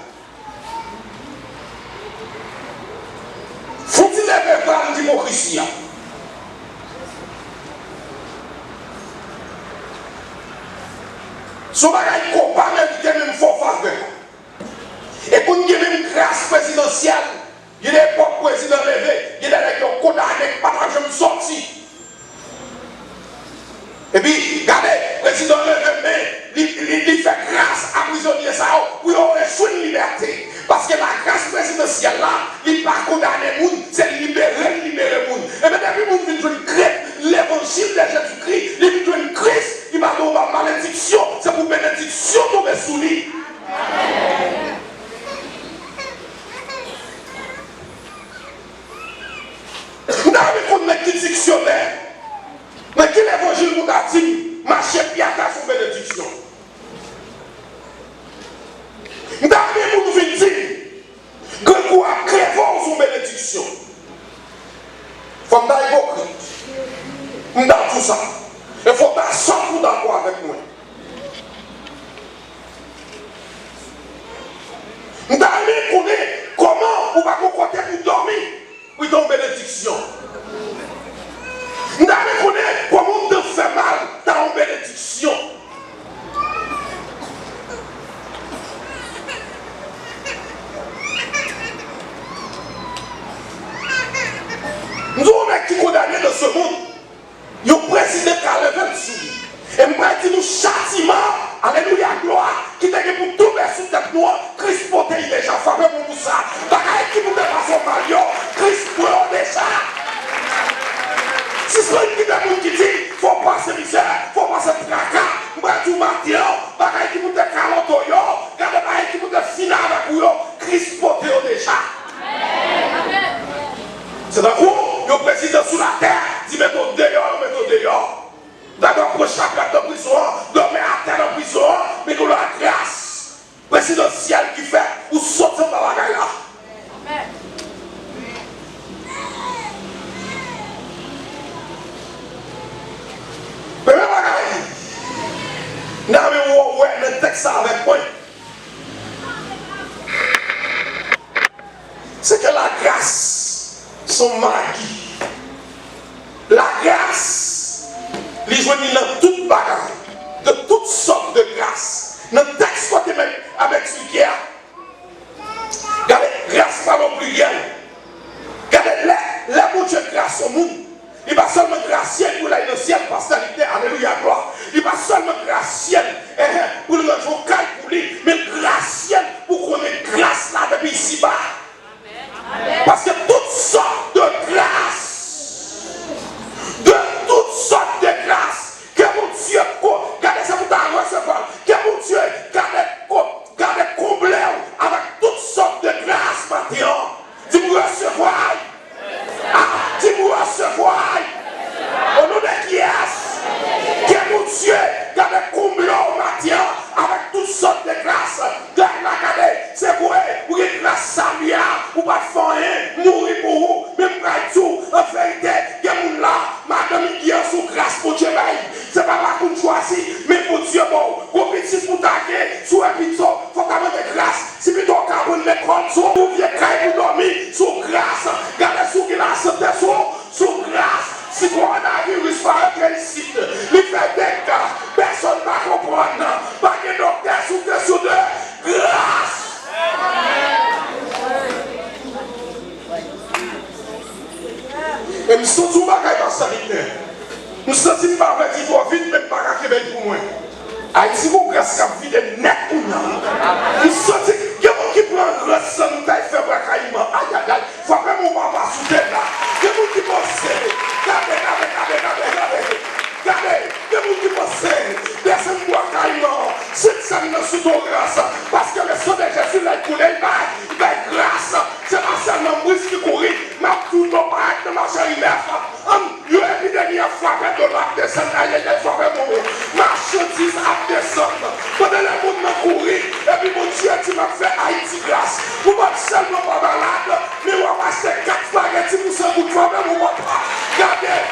Faut-il lever par l'hypocrisie? Son bagage comparé qui est même fort faveur. Et quand il y a même grâce présidentielle, il y a des pauvres présidents levés, il y a des condamnés par la jambe sortie. Et puis, regardez, le président levé, il fait grâce à prisonniers pour y avoir une liberté. Parce que la grâce présidentielle là, il ne pas condamner les gens, c'est libérer les gens. Et bien, depuis que nous venons de l'évangile de Jésus-Christ, il vient de Christ, il m'a donné ma malédiction, c'est pour bénédiction tomber sous lui. Nous avons un petit dictionnaire. Mais quel évangile nous a dit, marcher piata sous bénédiction? Nous avons dit, que nous avons créé sous bénédiction. Il faut que nous hypocrite. Nous avons tout ça. Il faut que nous soyons d'accord avec moi. Nous avons dit comment on va côté pour dormir, pour tomber bénédiction. Nous avons dit comment on te fait mal dans une bénédiction. Nous avons qui condamné dans ce monde. Ils ont précisé nous, Christ porte déjà, frappez pour ça. Bagaille qui vous dépasse au Mario, Christ porte déjà. Si c'est une personne qui dit, il faut passer misère, il faut passer tracas, moi tout matin, bagaille qui vous décalante, regardez bagaille qui vous définit avec vous, Christ porte déjà. C'est d'un coup, le président sous la terre, dit mettons dehors. D'abord, pour chaque de prison, dormez à terre en prison, mais qu'on a la grâce présidentielle qui fait, ou sortir dans la gaille là. Mais même la gaille, le texte avec moi, c'est que la grâce, son mari, la grâce, les joignent dans toute bagarre, de toutes sortes de grâces. Dans le texte côté même avec ce qui est, regardez, grâce pas non plus rien. Regardez, la mon Dieu grâce au monde. Il va seulement gracier pour la innocente pastoralité, alléluia, gloire. Il va seulement gracier pour le vocal pour lui, mais gracier pour qu'on ait grâce là depuis ici-bas. Parce que toutes sortes de grâces, que mon Dieu, gardez ça pour t'en recevoir, que mon Dieu, gardez comblé avec toutes sortes de grâces maintenant. Dis-moi recevoir. Dis-moi recevoir. Au nom de qui est-ce? Que mon Dieu, gardez comblé maintenant avec toutes sortes de grâces. Regardez, c'est pour une grâce saluée, ou pas faire mourir pour vous, même pas tout, en vérité, il y a mon là, madame qui est sous grâce pour Dieu, c'est pas là qu'on choisit, mais pour Dieu, bon, pour petit pour taguer, sous un pizza, faut qu'on ait grâce, si plutôt qu'à prendre l'école, sous vieux caille pour dormir, sous grâce, gardez sous qui la santé, sous grâce, si coronavirus va être ici, il fait des cas, personne ne va comprendre, pas de docteur sous deux, grâce. Et nous sommes tous bagailles dans sa vie. Nous sommes tous pas avec qui doit vite, même pas qu'à Québec pour moi. Haïti, mon grâce qui vide net ou non. Nous sommes tous, il y a des gens qui prennent le sang, nous taillent faire bracaillement. Aïe, aïe, aïe, il faut faire mon papa sous terre là. Il y a des gens qui pensent, regardez, il y a des gens qui pensent, descends-moi bracaillement. C'est ça, nous sommes sous ton grâce. Parce que le sang de Jésus l'a coulé, il va être grâce. C'est pas seulement moi qui courir, mais tout le monde va être dans ma chérie mère. Il y a une dernière fois que de l'acte de sang, il y a une fois que mon marchandise a descendu. Pendant le monde m'a couru, et puis mon Dieu, tu m'as fait Haïti grâce. Vous m'êtes seulement pas malade, mais vous m'avez acheté 4 spaghettis pour ce bout de problème, vous m'avez pas. Regardez,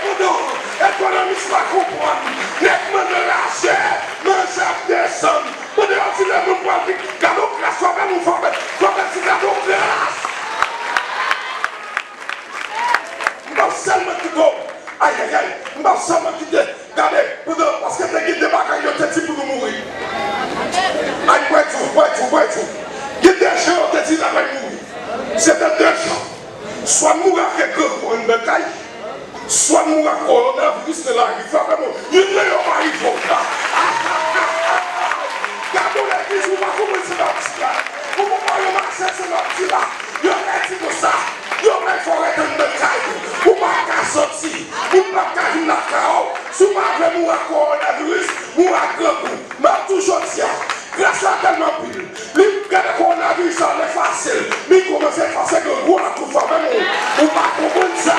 pendant, économiste va comprendre. Nettement de l'argent, mange à descendre. Pendant que tu ne me vois plus, gardons grâce, soit-même vous faites, soit-même gardons grâce. Nous seulement qui go. Aïe, aïe, aïe. Nous seulement qui te. Regardez, parce que tu as des bagailles, tu as dit pour nous mourir. Aïe, ouais, tout. Il y a des gens qui ont dit d'avoir mourir. C'est deux gens. Soit mourir avec une bataille, soit mourir avec coronavirus de la rive. Il y a des gens qui vont là. Gardons l'église, vous ne pouvez pas commencer là. Vous ne pouvez pas commencer là. Il y a des gens qui ça. Il y a des forêts de bataille. Vous ne pouvez pas sortir. Vous ne pouvez pas vivre la chaos. Si vous avez mourir avec coronavirus, mourir avec grand coup. Mais toujours dire, grâce à tellement pile. Le coronavirus, ça est facile. Mais il commence à faire que vous avez tout fait. Vous ne pouvez pas comprendre ça.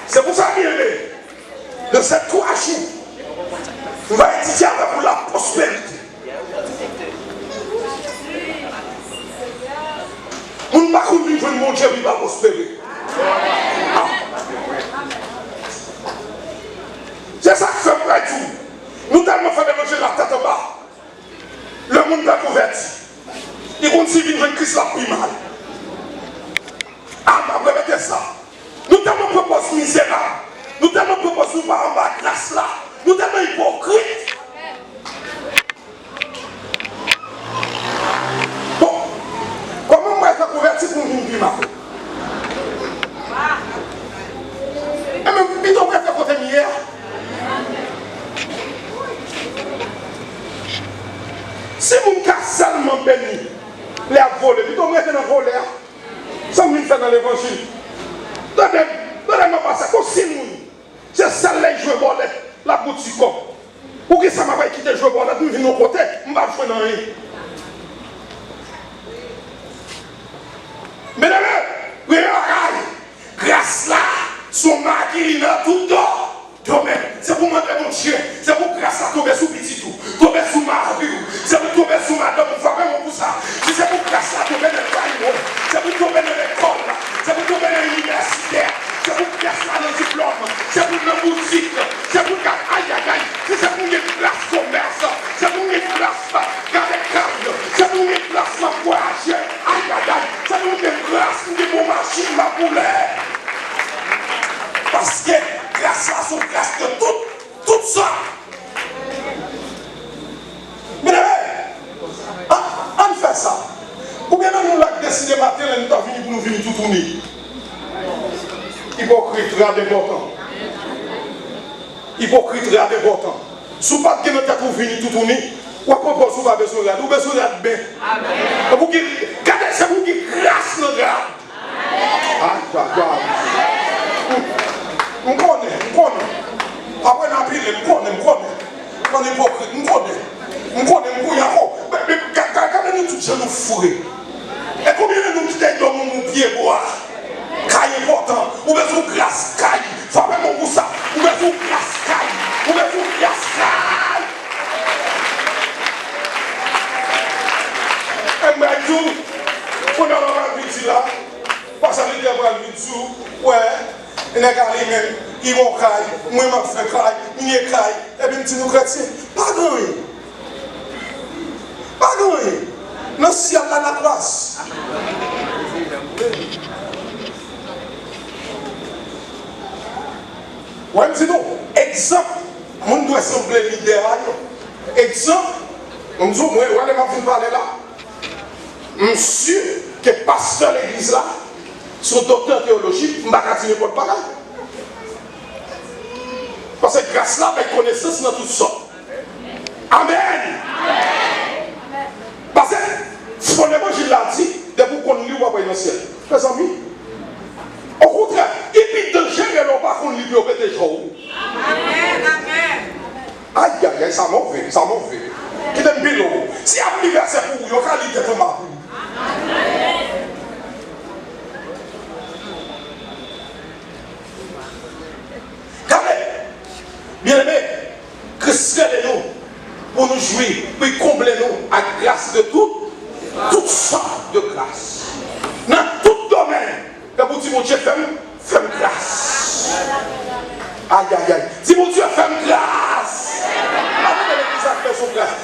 C'est pour ça qu'il est de ces 3 jours, on va étudier avec vous la prospérité. On ne va pas vivre mon Dieu qui va prospérer. C'est ça qui fait près de tout. Nous tellement fait de manger la tête en bas. Le monde va converti. Il continue de vivre Christ la plus mal. Ah, ma répétez ça. Nous tellement proposons misérable. Nous tellement proposons par en bas grâce là. Nous tellement hypocrites. Bon, comment moi je vais convertir pour nous vivre mal? Et même, il doit faire côté hier. mon cas seulement béni, les a volé, puis on reste dans le voler. Ça me fait dans l'évangile. Donnez-moi pas ça, comme si c'est celle-là qui joue voler, la boutique. Pour que ça m'a pas quitté jouer voler, nous venons côté, on va jouer dans rien. Mesdames, grâce là, son mari dans tout temps. C'est pour montrer mon chien, c'est pour grâce à tomber sous petit tout, tomber sous mari, c'est pour tomber sous madame, on va vraiment pour ça. C'est pour grâce à tomber dans le baillot, c'est pour tomber dans l'école, c'est pour tomber dans l'université, c'est pour grâce à dans le diplôme, c'est pour la boutique, c'est pour aïe aïe aïe, c'est pour une place commerce, c'est pour une place garder câble, c'est pour une place voyager, aïe aïe aïe, c'est pour une place pour mon machine, ma poulet. Parce que grâce à son grâce de tout ça. Mais on fait ça. Ou bien nous l'avons décidé matin, nous avons venu pour nous venir tout tourner. Hypocrite, très important. Hypocrite, très important. Si vous n'avez pas de tête pour venir tout tourner, ou à propos, vous n'avez pas besoin de vous besoin de bien. Regardez, c'est vous qui grâce le gars. On connaît. Après, on a pris on connaît hypocrite, on connaît, mais quand nous tous nous fourrés, et combien de nous qui dans mon pied boire, caille important, ou bien sous grâce caille, faut pas mon pour ça, ou bien sous grâce caille, ou bien sous grâce caille. Et bien, tout, on a la vie là, parce que les gens vont le dire, ouais. Les gars, ils vont cailler, moi je fais cailler, ils caillent, et puis nous chrétiens, pas grand. Nous sommes à la place. Ouais, dis nous, exemple, on doit sembler libéral. Exemple, on dit, moi, je vais parler là. Monsieur, qui est pasteur de l'église là, son docteur en théologie, je ne vais pas dire n'importe quoi. Parce que grâce là, il connaissance dans tout ça. Amen. Parce que, son évangile l'a dit, depuis qu'on lit, on va dans le ciel. Mes amis, au contraire, il est dangereux de ne pas qu'on lit, on peut être jour. Aïe, aïe, aïe, ça m'en fait. Qui t'aime bien l'eau. Si il y a un verset pour vous, il y a un livre de ma vie. Bien-aimés, Christ nous pour nous jouir, pour combler nous à grâce de toute sorte de grâce. Dans tout domaine, quand vous dites mon Dieu, fais grâce. Aïe, aïe, aïe. Dis mon Dieu, fais grâce.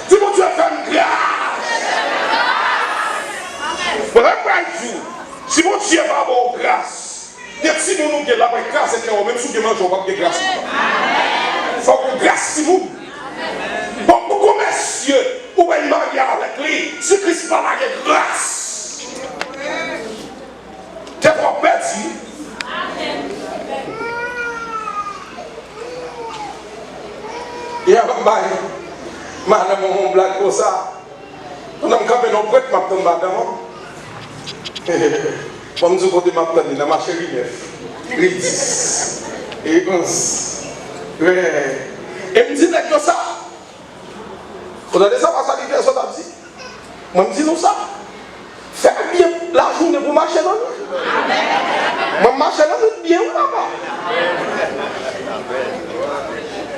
Dis mon Dieu, fais grâce. Si mon Dieu va avoir grâce, si nous avons la grâce, c'est même si nous mangeons pas de grâce. Il faut que grâce si vous. Bon, beaucoup messieurs, ou bien marier avec lui, si Christ parle avec grâce. T'es pas petit. Il y a un bail. Madame, on blague pour ça. On a un campé dans le prêtre, madame. Comme nous côté ma planète, dans ma chérie neuf. Et et me dit que ça. Vous avez ça, parce que ça dit. Moi, me dit nous ça. Faire bien la journée pour marcher dans nous. Moi, marcher dans nous bien là-bas.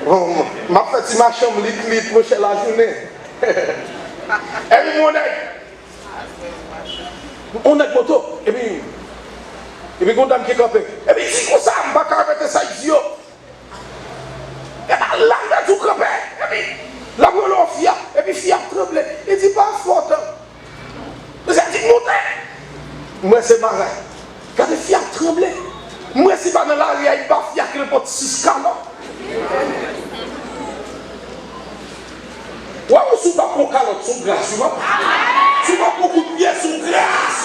Bon, ma petite marche, me lit pour la journée. Et puis, on est moto. Et puis, on dame qui est campé. Et puis, si comme ça, je ne vais pas mettre ça idiot. Et bien, là, on a tout campé. Et puis, là, on a fier. Et puis, fier tremblé. Il dit pas fort. Vous avez dit, monter. Moi, c'est marin. Quand il fier tremblé. Moi, si pas dans l'arrière, il n'est pas fier qu'il ne porte 6 canons. Ouais, on ne sous pas pour calotte, sous grâce. Tu vois? Tu vois beaucoup de pieds sous grâce.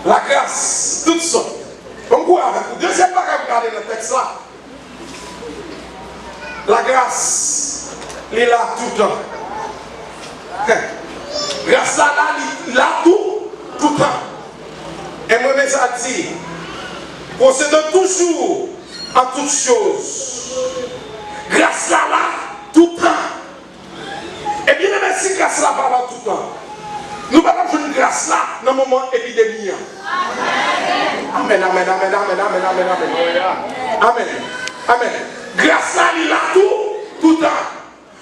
La grâce, tout ça. Comme quoi, avec vous, deuxième part à regarder le texte là. La grâce il est là tout le temps. Grâce là, il est là tout le temps. Et moi, je ça dit, procédons toujours en toutes choses. Grâce là, tout le temps. Et bien, merci, grâce là, pas tout le temps. Nous allons faire une grâce là dans le moment épidémie. Amen, amen, amen, amen, amen, amen, amen. Amen. Amen. Grâce là, il est là tout le temps.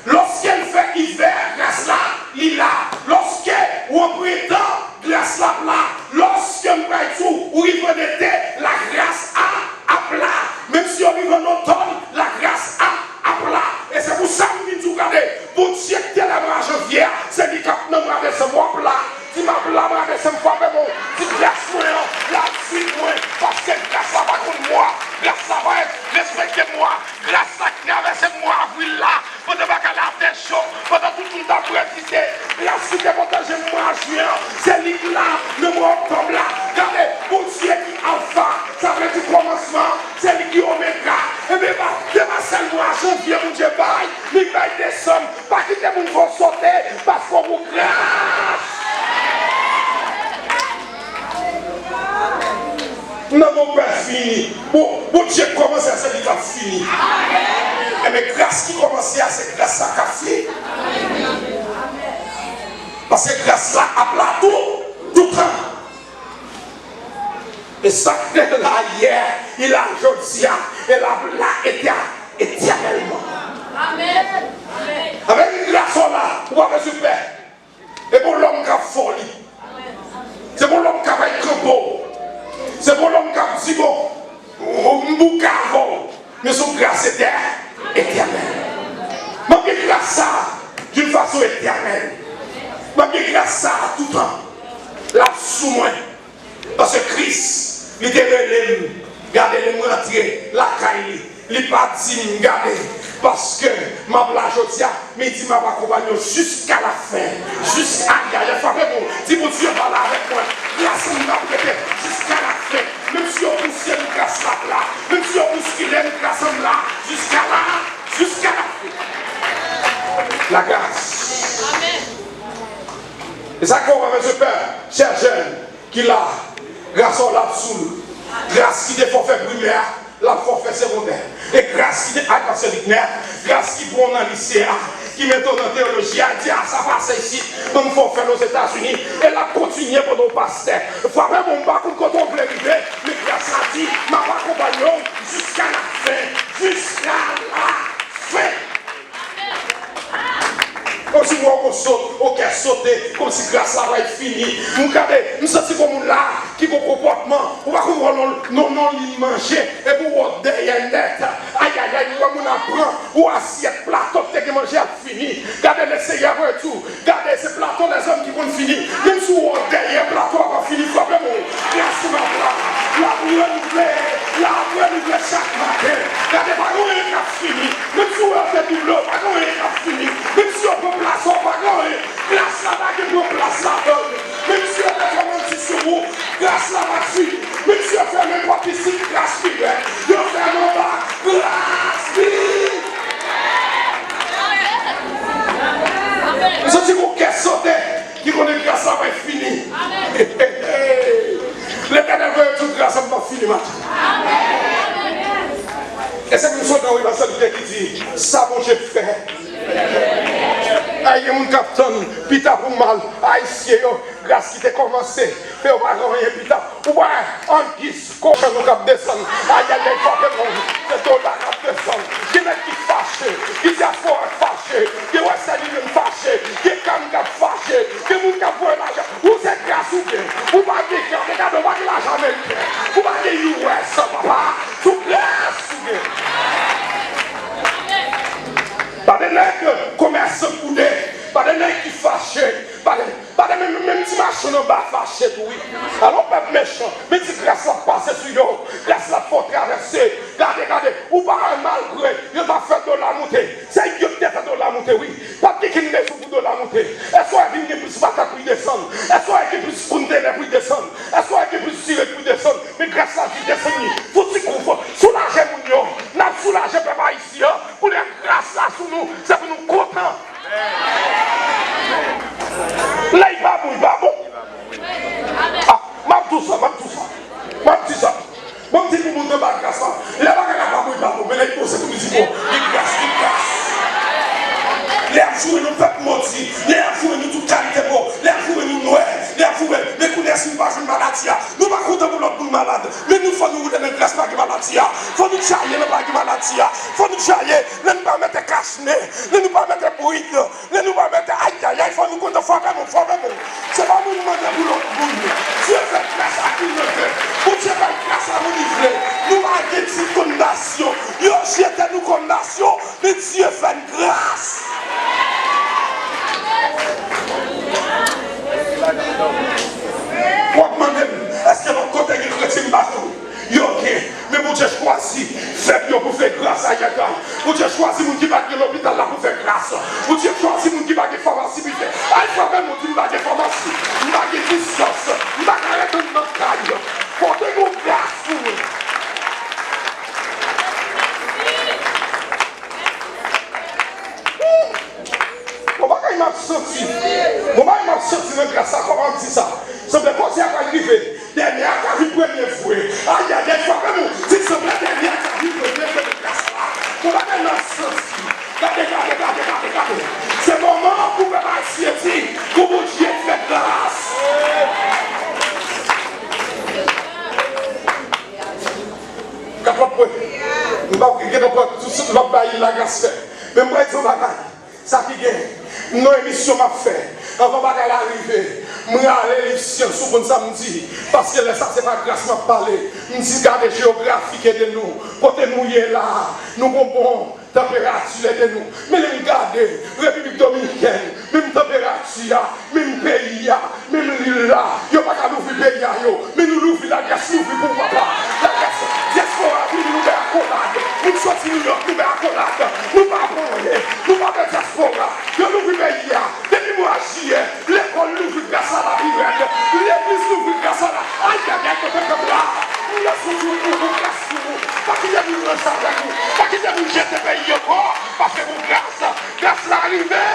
Lorsqu'elle fait hiver, grâce là, il est là. Lorsqu'on prétend, grâce là, là. Lorsqu'on va tout, ou il veut d'été, la grâce à plat. Même si on vit en automne, la grâce à plat. Et c'est pour ça que nous regardons. Pour Dieu qui est la janvier, c'est lui qui a ce mois plat. Si ma plat, c'est un fois bon. Si grâce moi, la suite moi, parce que grâce là va contre moi. Grâce là va respectez-moi. Grâce là qui traverse moi, avril là. Pour ne pas qu'elle a fait chaud. Pendant tout le temps pour exister. Grâce qui protège moi en juin. C'est lui là, le mois octobre là. Regardez, pour Dieu qui alpha, ça veut dire commencement. C'est lui qui oméga. Et bien, demain c'est le mois janvier, mon Dieu, bye. Mais il va descendre. Pas quitter mon vent sauter. Parce qu'on vous grâce. Non, mon père fini. Bon Dieu commence à ce qu'il a fini. Et mais grâce qui commence à c'est grâce à café. Parce que grâce là, à plat tout le temps. Et ça fait là hier, il a aujourd'hui, et là éternellement. Amen. Avec une grâce là, vous avez super. Et pour l'homme qui a folie. C'est pour l'homme qui a été beau. C'est pour l'homme qui a dit bon. Mais son grâce est éternelle. Mais grâce ça d'une façon éternelle. Mais grâce ça tout le temps. Là sous moi. Parce que Christ, il était relève. Gardez-le rentrer la caille. Il n'est pas dit garder. Parce que ma blage au dia, mais il dit ma accompagne jusqu'à la fin. Jusqu'à la fin. Dis mon Dieu, va là avec moi. Grâce à m'a prêté jusqu'à la fin. Même si on pousse une grâce là. Même si on pousse qu'il aime grâce là. Jusqu'à la fin. La grâce. Amen. Et ça qu'on va faire ce père, cher jeune, qui l'a, grâce à la dessous, grâce qui est forfait primaire, la forfait secondaire, et grâce qui est académique, grâce qui prend dans le lycée, qui met dans la théologie, a dit, ah, ça passe ici, comme forfait aux États-Unis, et la continuer pour nos pasteurs. Frappez mon bas quand on veut arriver, mais grâce a dit, ma compagnon, jusqu'à la fin, jusqu'à la fin. Comme si moi on saute, ok sauter, comme si grâce là va être fini. Nous regardez, nous sommes comme là, qui ont comportement, on va comprendre non il manger, et pour derrière net, aïe aïe aïe, on apprend, ou assiette plateau, qui manger à fini. Regardez les seigneurs et tout, regardez ces plateaux, les hommes qui vont finir, même si on derrière plateau va finir, probablement, grâce à ma place, la renouveler chaque matin. Regardez, pas qu'on est fini, même si on fait du lot, pas qu'on est fini, même si on peut place, on va gagner. Grâce là-bas, que nous place là-bas. Même si on a commencé sur vous, grâce là-bas, même si on fait même pas ici, grâce qui est. On fait en bas, grâce qui est. Nous sommes qu'on caisse sauter, qui connaît grâce là-bas est fini. L'éternel veut toute grâce, ça ne va pas finir maintenant. Et c'est comme ça dans la saluté qui dit, ça bon j'ai fait. Aïe, mon capitaine, pita pour mal, aïe, grâce qui t'a commencé, fait au baron et pita, ouais, en guise, quand nous cap descendre, aïe, aïe, c'est tout là cap descendre, qui n'est qui fâché, qui dit à fort fâché, qui ouais, c'est lui même fâché, qui est comme cap fâché, qui mon cap pour l'argent, ou c'est grâce ou bien, ou pas dire, regardez, on va dire l'argent américain, ou pas dire US, papa, tout grâce ou bien. Pas de nègres commerce boudé, pas de nègres qui fâchent, pas de même si machin en bas fâché tout oui. Alors pas méchant, mais si grâce à passer sur eux, grâce à faut traverser, regardez, ou pas un malgré, il va faire de la montée. C'est Dieu qui fait de la montée, oui. Pas de qui n'est sous de la montée. Est-ce qu'on a vu plus bataille pour descendre? Est-ce qu'on a vu plus fondé pour descendre? Est-ce qu'on a vu plus tirer pour descendre? Mais grâce à Dieu descendre, faut s'y couvrir, soulager mon yon, n'a soulager papa ici, pour les grâce là sous nous, c'est pour nous content. grâce. Les bagages n'a pas pardon, mais les c'est pour nous dire bon, il grâce. Les jours nous peuple menti, les jours nous toute qualité bon, les jours nous noirs, les jours mais qu'on laisse une page une maladie. Nous pas content pour l'autre malade, mais nous faut nous donner grâce pas de maladie. Faut nous charger le pas de maladie. Faut nous charger, ne nous pas mettre cache-nez, ne nous pas mettre bruit, ne nous pas mettre aïe aïe aïe, faut nous compter fort bon. C'est pas nous demander pour l'autre monde. Dieu fait grâce à qui nous fait. Pour Dieu fait grâce à nous livrer. Nous avons une condamnation. Yo j'étais nous condamnation, mais Dieu fait grâce. Est-ce que mon côté est chrétien bateau? Ok, mais vous avez choisi, faites pour faire grâce à Yaga. Vous avez choisi mon qui va à l'hôpital là pour faire grâce. Vous avez choisi mon qui va à la pharmacie pour faire. Il faut même mon qui va à la pharmacie. Il va à la distance. Il va à arrêter notre caille. Portez-vous grâce pour vous. Il m'a senti. Moi, il m'a senti même grâce à comment on dit ça. C'est de quoi c'est arrivé. Dernière qui a vu première fois. Ah, il y a des fois même si c'est la dernière qui a vu première fois de grâce là. Comment il m'a senti. Regardez. C'est le moment pour me rassietir. Pour vous Dieu fait grâce. Capable. Nous ne pouvons pas tout ce que nous la grâce. Mais moi, je vais ça qui gagne. Nos émissions m'a fait. Avant de l'arrivée, je vais aller les sciences sur un samedi. Parce que ça, c'est pas grâce m'a parlé. Je dis garder géographique de nous. Portez-nous là. Nous comprenons température de nous. Mais les garder, République Dominicaine, même température, même pays, même l'île là. Il n'y a pas qu'à l'ouvrir pays. Mais nous l'ouvrons la grâce, nous l'ouvrons pour papa. La grâce, diaspora, nous met à collade. Nous sortons New York, nous met à collade. Nous pas prendre, nous pas de diaspora. Nous l'ouvrons pays. Depuis moi, l'école l'ouvre grâce à la vie. L'église l'ouvre grâce à la. Aïe, il y a quelqu'un comme là. Nous laissons tout pour grâce pour vous. Pas qu'il y ait une grâce avec vous. Pas qu'il y ait une jeter pays encore. Parce que vous grâce l'arrivée.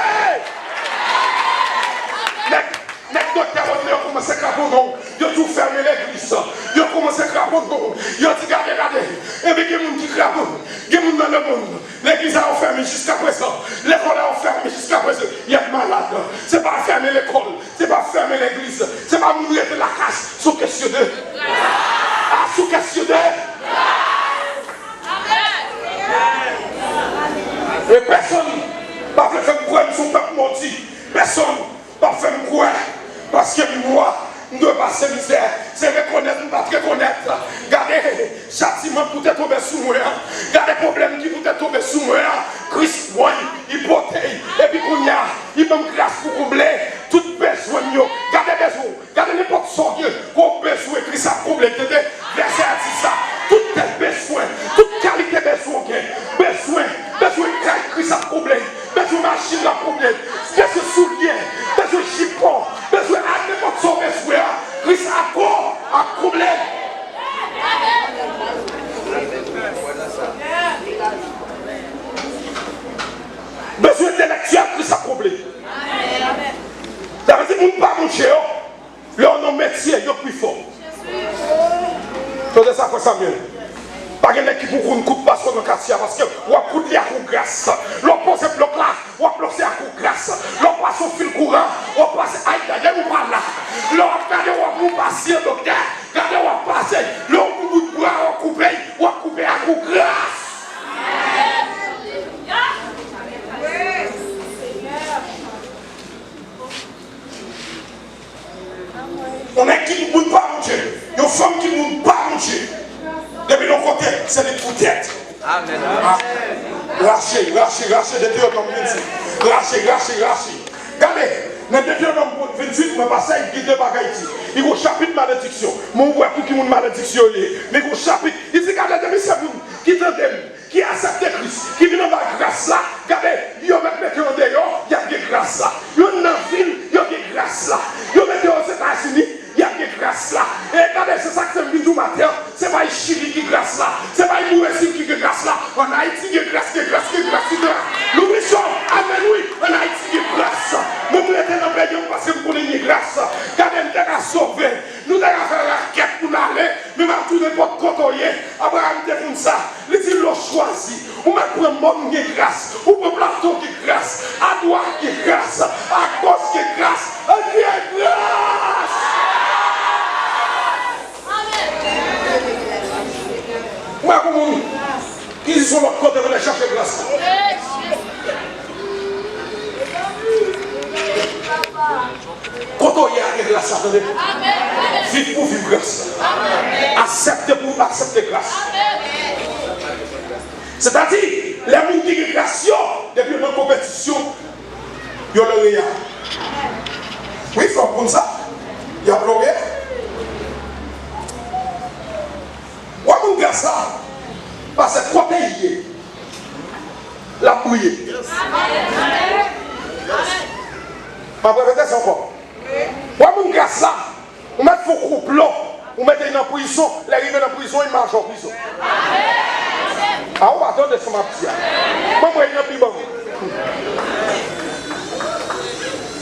Les docteurs ont commencé à craponner. Ils ont tout fermé l'église. Ils ont commencé à craponner. Ils ont dit regardez. Et puis il y a des gens qui craponent. Il y a des gens dans le monde. L'église a fermé jusqu'à présent. L'école a fermé jusqu'à présent. Il y a des malades. Ce n'est pas fermer l'école. Ce n'est pas fermer l'église. Ce n'est pas mourir de la casse. Sous question de. Ah, sous question de. Et personne ne va faire croire que son peuple menti. Personne ne va faire croire. Parce que moi, nous devons passer misère. C'est reconnaître, nous ne pas reconnaître. Regardez, châtiment pour te tomber sous moi. Regardez les problèmes qui pour te tomber sous moi. Christ, moi, il porte. Et puis, il donne grâce pour combler tout besoin. Regardez les besoins. Regardez n'importe sorte. Qu'on besoin, Christ a comblé. Verset à dit ça. Tout tel besoin, toute qualité besoin. Besoin de Christ a comblé. Besoin de machine a comblé. Besoin de souliers. Besoin de chipon. Besoin de n'importe sorte besoin. Christ a comblé. Besoin intellectuel, Christ a comblé. Ça veut dire que nous ne pas manger. Là, on a un métier, il est plus fort. C'est ça que ça vient. Pas de qui pour qu'on coupe pas sur le quartier parce que on a coupé à coup grâce. L'on pose un bloc là, on a placé à coup grâce. L'on passe au fil courant, on passe aïe d'ailleurs ou pas là. L'on a regardé on a passé docteur, regardez on a passé, l'on coupe de bras, on a coupé à coup grâce. On est qui ne peut pas manger. Il y a une femme qui ne peut pas manger. Depuis l'autre côté, c'est les poutettes. Amen. Lâchez, de Dieu comme dit. Lâchez. Regardez, dans Deutéronome 28, je vais passer à guide de Bagaïti. Il y a un chapitre de malédiction. Mon voix pour qui mon malédiction est. Mais il y a un chapitre. Il dit, regardez, c'est vous qui t'aidez, qui accepte Christ, qui vient dans la grâce là. Regardez, il y a mis en dehors, il y a des grâces là. Il y a dans la ville, il y a des grâces là. Il y a mis aux États-Unis. Il y a des grâces là. Et regardez, c'est ça que c'est le du matin. C'est pas le Chili qui grâce là. C'est pas le Mouessim qui grâce là. En Haïti, il y a grâce. Nous sommes, amen, en Haïti, il y a grâce. Nous nous mettons dans le pays parce que nous connaissons grâce. Regardez, nous avons sauvé. Nous avons fait la quête pour aller. Nous avons tout n'importe quoi. Abraham était ça, il dit l'on choisi. Ou même pour un monde qui est grâce, ou pour Platon qui est grâce, à droite qui est grâce, à gauche qui est grâce, à qui est grâce. Moi, comme ils sont l'autre côté pour aller chercher grâce. Quand on y a grâce, attendez. Vive pour vivre grâce. Acceptez pour accepter grâce. C'est-à-dire, les gens qui ont grâce, depuis une compétition, ils ont le réel. Oui, il faut prendre ça. Il y a pleuré. Ou à mon grâce, parce que côté y la prière. Ma répétition encore. Ou à mon grâce, on met faux couple là, on met dans la prison, les arrivés dans la prison, ils marchent en prison. Ah, on va attendre ce matin. Moi, je vais plus bon.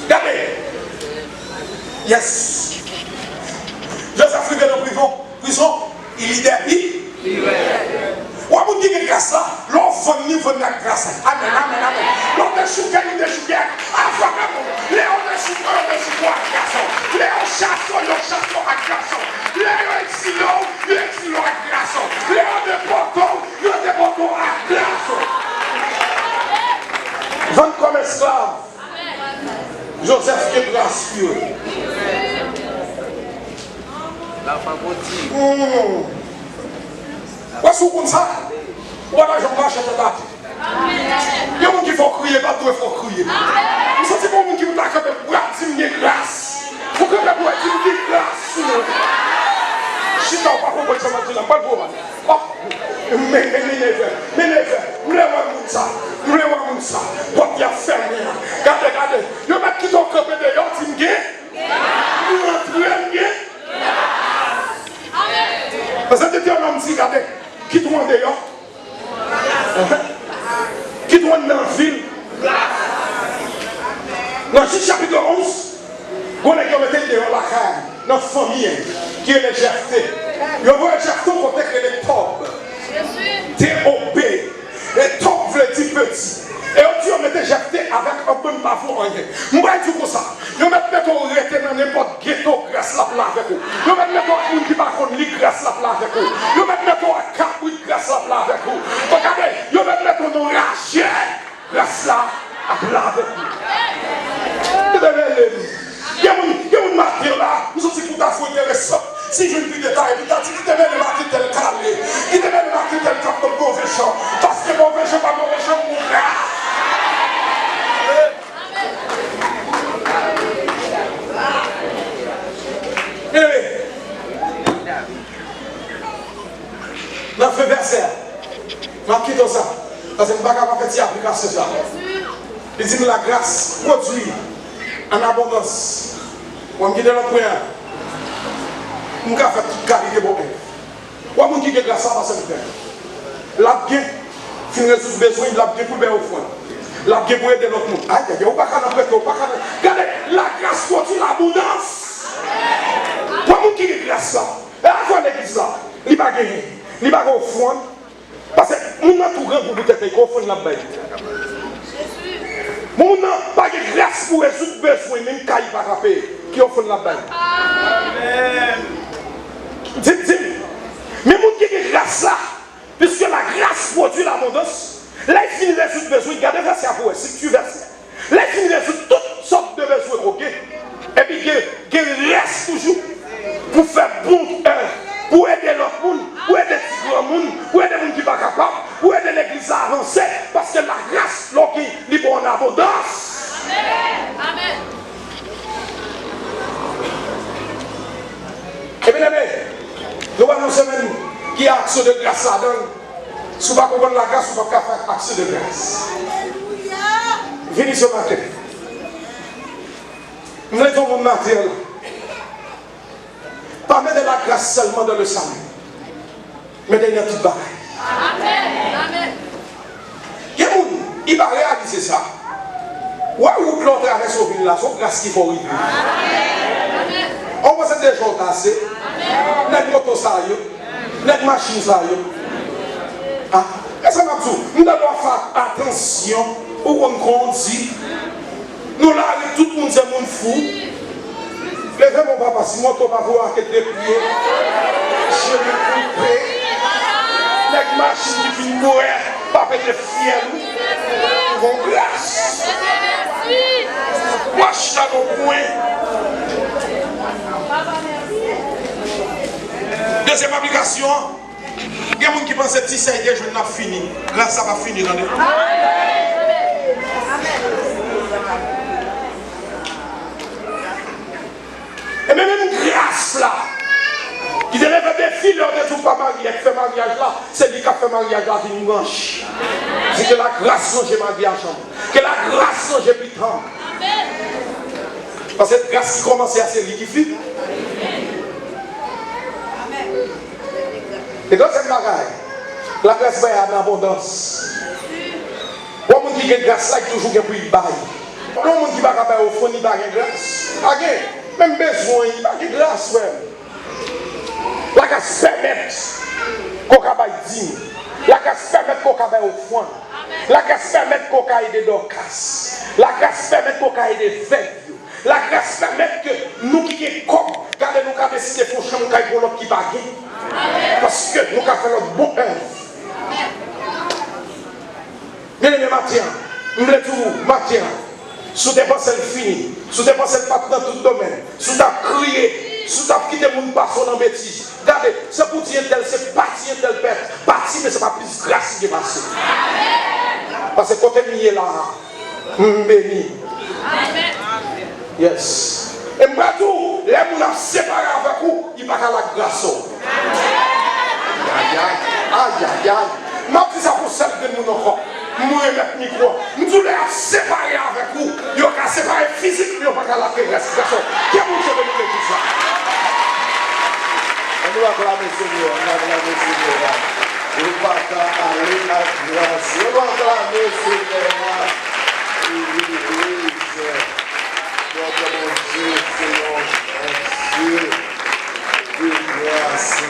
Regardez. Yes. Joseph est dans la prison, il est derrière. Ou à mon Dieu, grâce là, l'enfant niveau de la grâce. Amen, amen, amen. L'on est chouquet, nous est chouquet. Enfin, les on est chouquet à garçon. Les on chasse à garçon. Les on exilons à garçon. Les on déportons à garçon. 20 comme esclave. Joseph est gracieux. La femme Voici comme ça. Voilà, je marche à ta date. Il y a des gens qui font crier, pas tout il faut crier. Vous sentez pas des gens qui vous taquent de grâce. Vous que vous dire grâce. Je ne sais pas pourquoi ça m'a dit là, pas pour moi. Mais nous voulons ça. Quand il y a fermé, regardez. Il y a des qui sont campés dehors, ils me nous entraînent. Parce que tu es un homme qui regardez, qui te rend dehors, qui te rend dans la ville. Dans le chapitre 11, on a mis dehors la caille, notre famille, qui est légèreté. Il y a une légèreté côté que les top. T-O-B. Les top veut dire petit. Et on dit on met légèreté avec un bon bavou en rien. Moi je dis comme ça. Je vais mettre on rester dans n'importe ghetto grâce la place avec vous. Je vais mettre on qui par contre li grâce la place avec vous. Je vais mettre on à cap grâce la place avec vous. Regardez, je vais mettre on raché grâce la place avec vous. Il y a une matière là, nous sommes pour ta foi intéressante. Si je ne dis détail, il t'a dit qu'il devait le marquer tel calé, il devait le marquer tel cap de mauvais champ. Parce que mauvais champ, pas mauvais champ, mon frère. Dans le verset, marquez dans ça. Parce que je ne vais pas faire application ça. Il dit la grâce produit en abondance. On me dit dans le point. On va faire toute qualité de bon. On va me dire que grâce à ça, c'est le la bien, si nous avons besoin, la bien pour bien au fond. La bien pour aider notre monde. Aïe, on ne va pas prêter, on ne va pas regardez, la grâce produit l'abondance. On va me dire que grâce à ça. Et avant l'église là, il va gagner. Il va au fond. Parce que nous avons tout grand pour peut-être qu'on fonde la bête. Mon n'a pas de grâce pour résoudre besoin, même quand il va rapper, qui offre la bête. Amen. Dis, mais mon qui est grâce là, puisque la grâce produit l'abondance, là il finit résoudre besoin, regardez verset pour si tu verset. Là il finit résoudre toutes sortes de besoins, ok? Et puis il reste toujours pour faire bon œuvre. Pour aider l'autre monde, pour aider les grands monde, pour aider les gens qui ne sont pas capables, pour aider l'église à avancer, parce que la grâce, est libre en abondance. Amen. Et bien, nous avons une semaine qui a action de grâce là-dedans. Si vous ne pouvez pas comprendre la grâce, vous ne pouvez pas faire action de grâce. Venez ce matin. Nous mettons mon matériel. Pas mettre de la grâce seulement dans le salut, mais dans toute bagaille. Amen. Il va réaliser ça. Ou où l'on traverse au ville là, c'est grâce qu'il faut arriver. On va se des gens tassés, les motos ça, les machines ça, Ah, est-ce que nous devons faire attention au qu'on dit? Nous là, tout le monde, c'est un monde fou. Levez mon papa, si moi, tu vas voir que tu es prié. Je vais couper. Les machines qui finissent mourir, papa est fier. Ils vont grâce. Moi, je suis dans mon coin. Deuxième application. Il y a des gens qui pensent que si ça a été, je n'ai pas fini. Là, ça va finir. Et même une grâce là, qui devait faire des filles lors de tout pas marié, qui fait mariage là, c'est lui qui a fait mariage là, qui nous mange. C'est que la grâce non j'ai mariage, que la grâce non j'ai pitant. Parce que cette grâce qui commençait à se liquifier. Et dans cette bagaille, la grâce va en abondance. Pour les gens qui ont grâce là, il toujours pour y bailler. Pour les gens qui ne ont pas au fond, il n'y a pas de grâce. Même besoin, il n'y a pas de grâce. La grâce permet qu'on ait digne. La grâce permet qu'on ait au fond. La grâce permet qu'on ait des docas. La grâce permet qu'on ait des veilles. La grâce permet que nous qui sommes comme, regardez nous qui décidé de faire un champ pour l'autre qui bague. Parce que nous avons fait notre bon œuvre. Bien aimé Mathieu, nous voulons tout, Mathieu, sous des pensées finies, sous des pensées pas dans tout domaine, sous ta crié, sous ta quitté mon passion dans bêtise. Regardez, c'est pour dire tel, c'est parti tel père, parti, mais c'est pas plus grâce qui est passé. Parce que côté mieux là, béni. Yes. Et moi tout, les gens qui séparés avec vous, ils ne vont pas la grâce. Aïe aïe aïe. Je dis ça pour celle de nous encore. Moi et notre micro. Nous voulons séparer avec vous. Ils ont séparé physique, ils n'ont pas la grâce. Qui a montré de nous tout ça? On va acclamer Seigneur. On va acclamer Seigneur. On va aller à grâce. On va acclamer Seigneur. Notre bon Dieu, Seigneur, Dieu de grâce.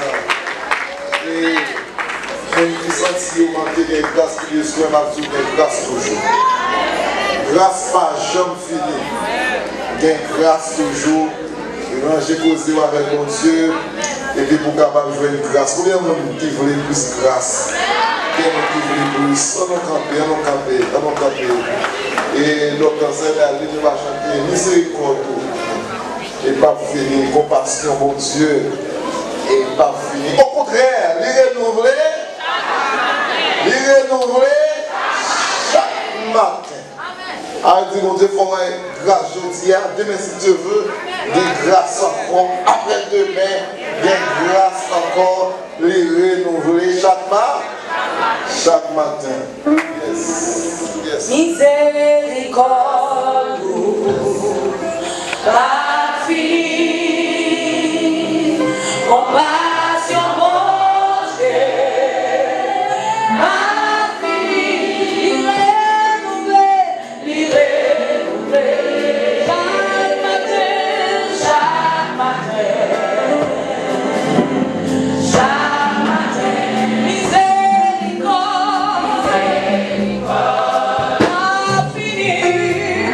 Et je me sens qu'il manque de grâce, que Dieu soit ma vie, de grâce toujours. Grâce pas jamais finie. De grâce toujours. J'ai causé avec mon Dieu. Et puis pour capable de jouer une grâce. Combien de gens qui voulaient plus grâce? Combien de gens qui voulaient plus? On a campé. Et notre enseignant, il va chanter miséricorde et pas fini, compassion, mon Dieu, et pas fini. Au contraire, les renouveler chaque matin. Alors, dit mon Dieu, il faut grâce aujourd'hui, demain si Dieu veut, des grâces encore, après-demain, des grâces encore, les renouveler chaque matin. Yes. Miséricorde, pas fini, compassion, mon Dieu, pas fini, les renouveler, chaque matin, miséricorde. Fini.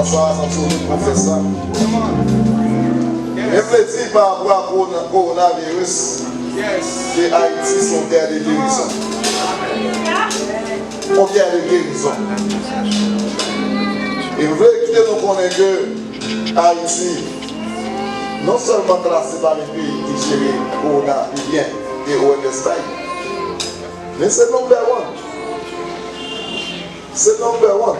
ça, ça tourne pour faire ça. Je veux dire par rapport au coronavirus, que Haïti sont terre de guérison. On terre de guérison. Et je veux quitter nous connaître que Haïti, non seulement classé par les pays qui gèrent le corona bien et OMS, mais c'est number one. C'est number one.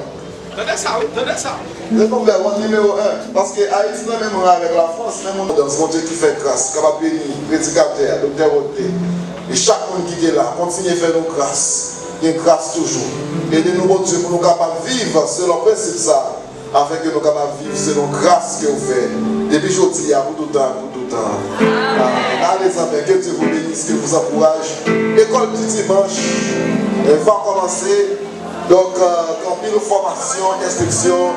Donnez ça, oui, donnez ça. Le number one, numéro 1. Parce que Haïti, même avec la France, même dans ce monde qui fait grâce, capable de bénir, prédicateur, docteur Roté. Et chaque monde qui est là, continue à faire nos grâces. Il y a grâce toujours. Et de nous, Dieu, pour nous capables de vivre selon le principe ça, afin que nous capables de vivre selon grâce que vous faites. Depuis aujourd'hui, pour tout le temps, pour tout le temps. Allez, amis, que Dieu vous bénisse, que vous encourage. École du dimanche va commencer. Donc, camping, formation, instruction.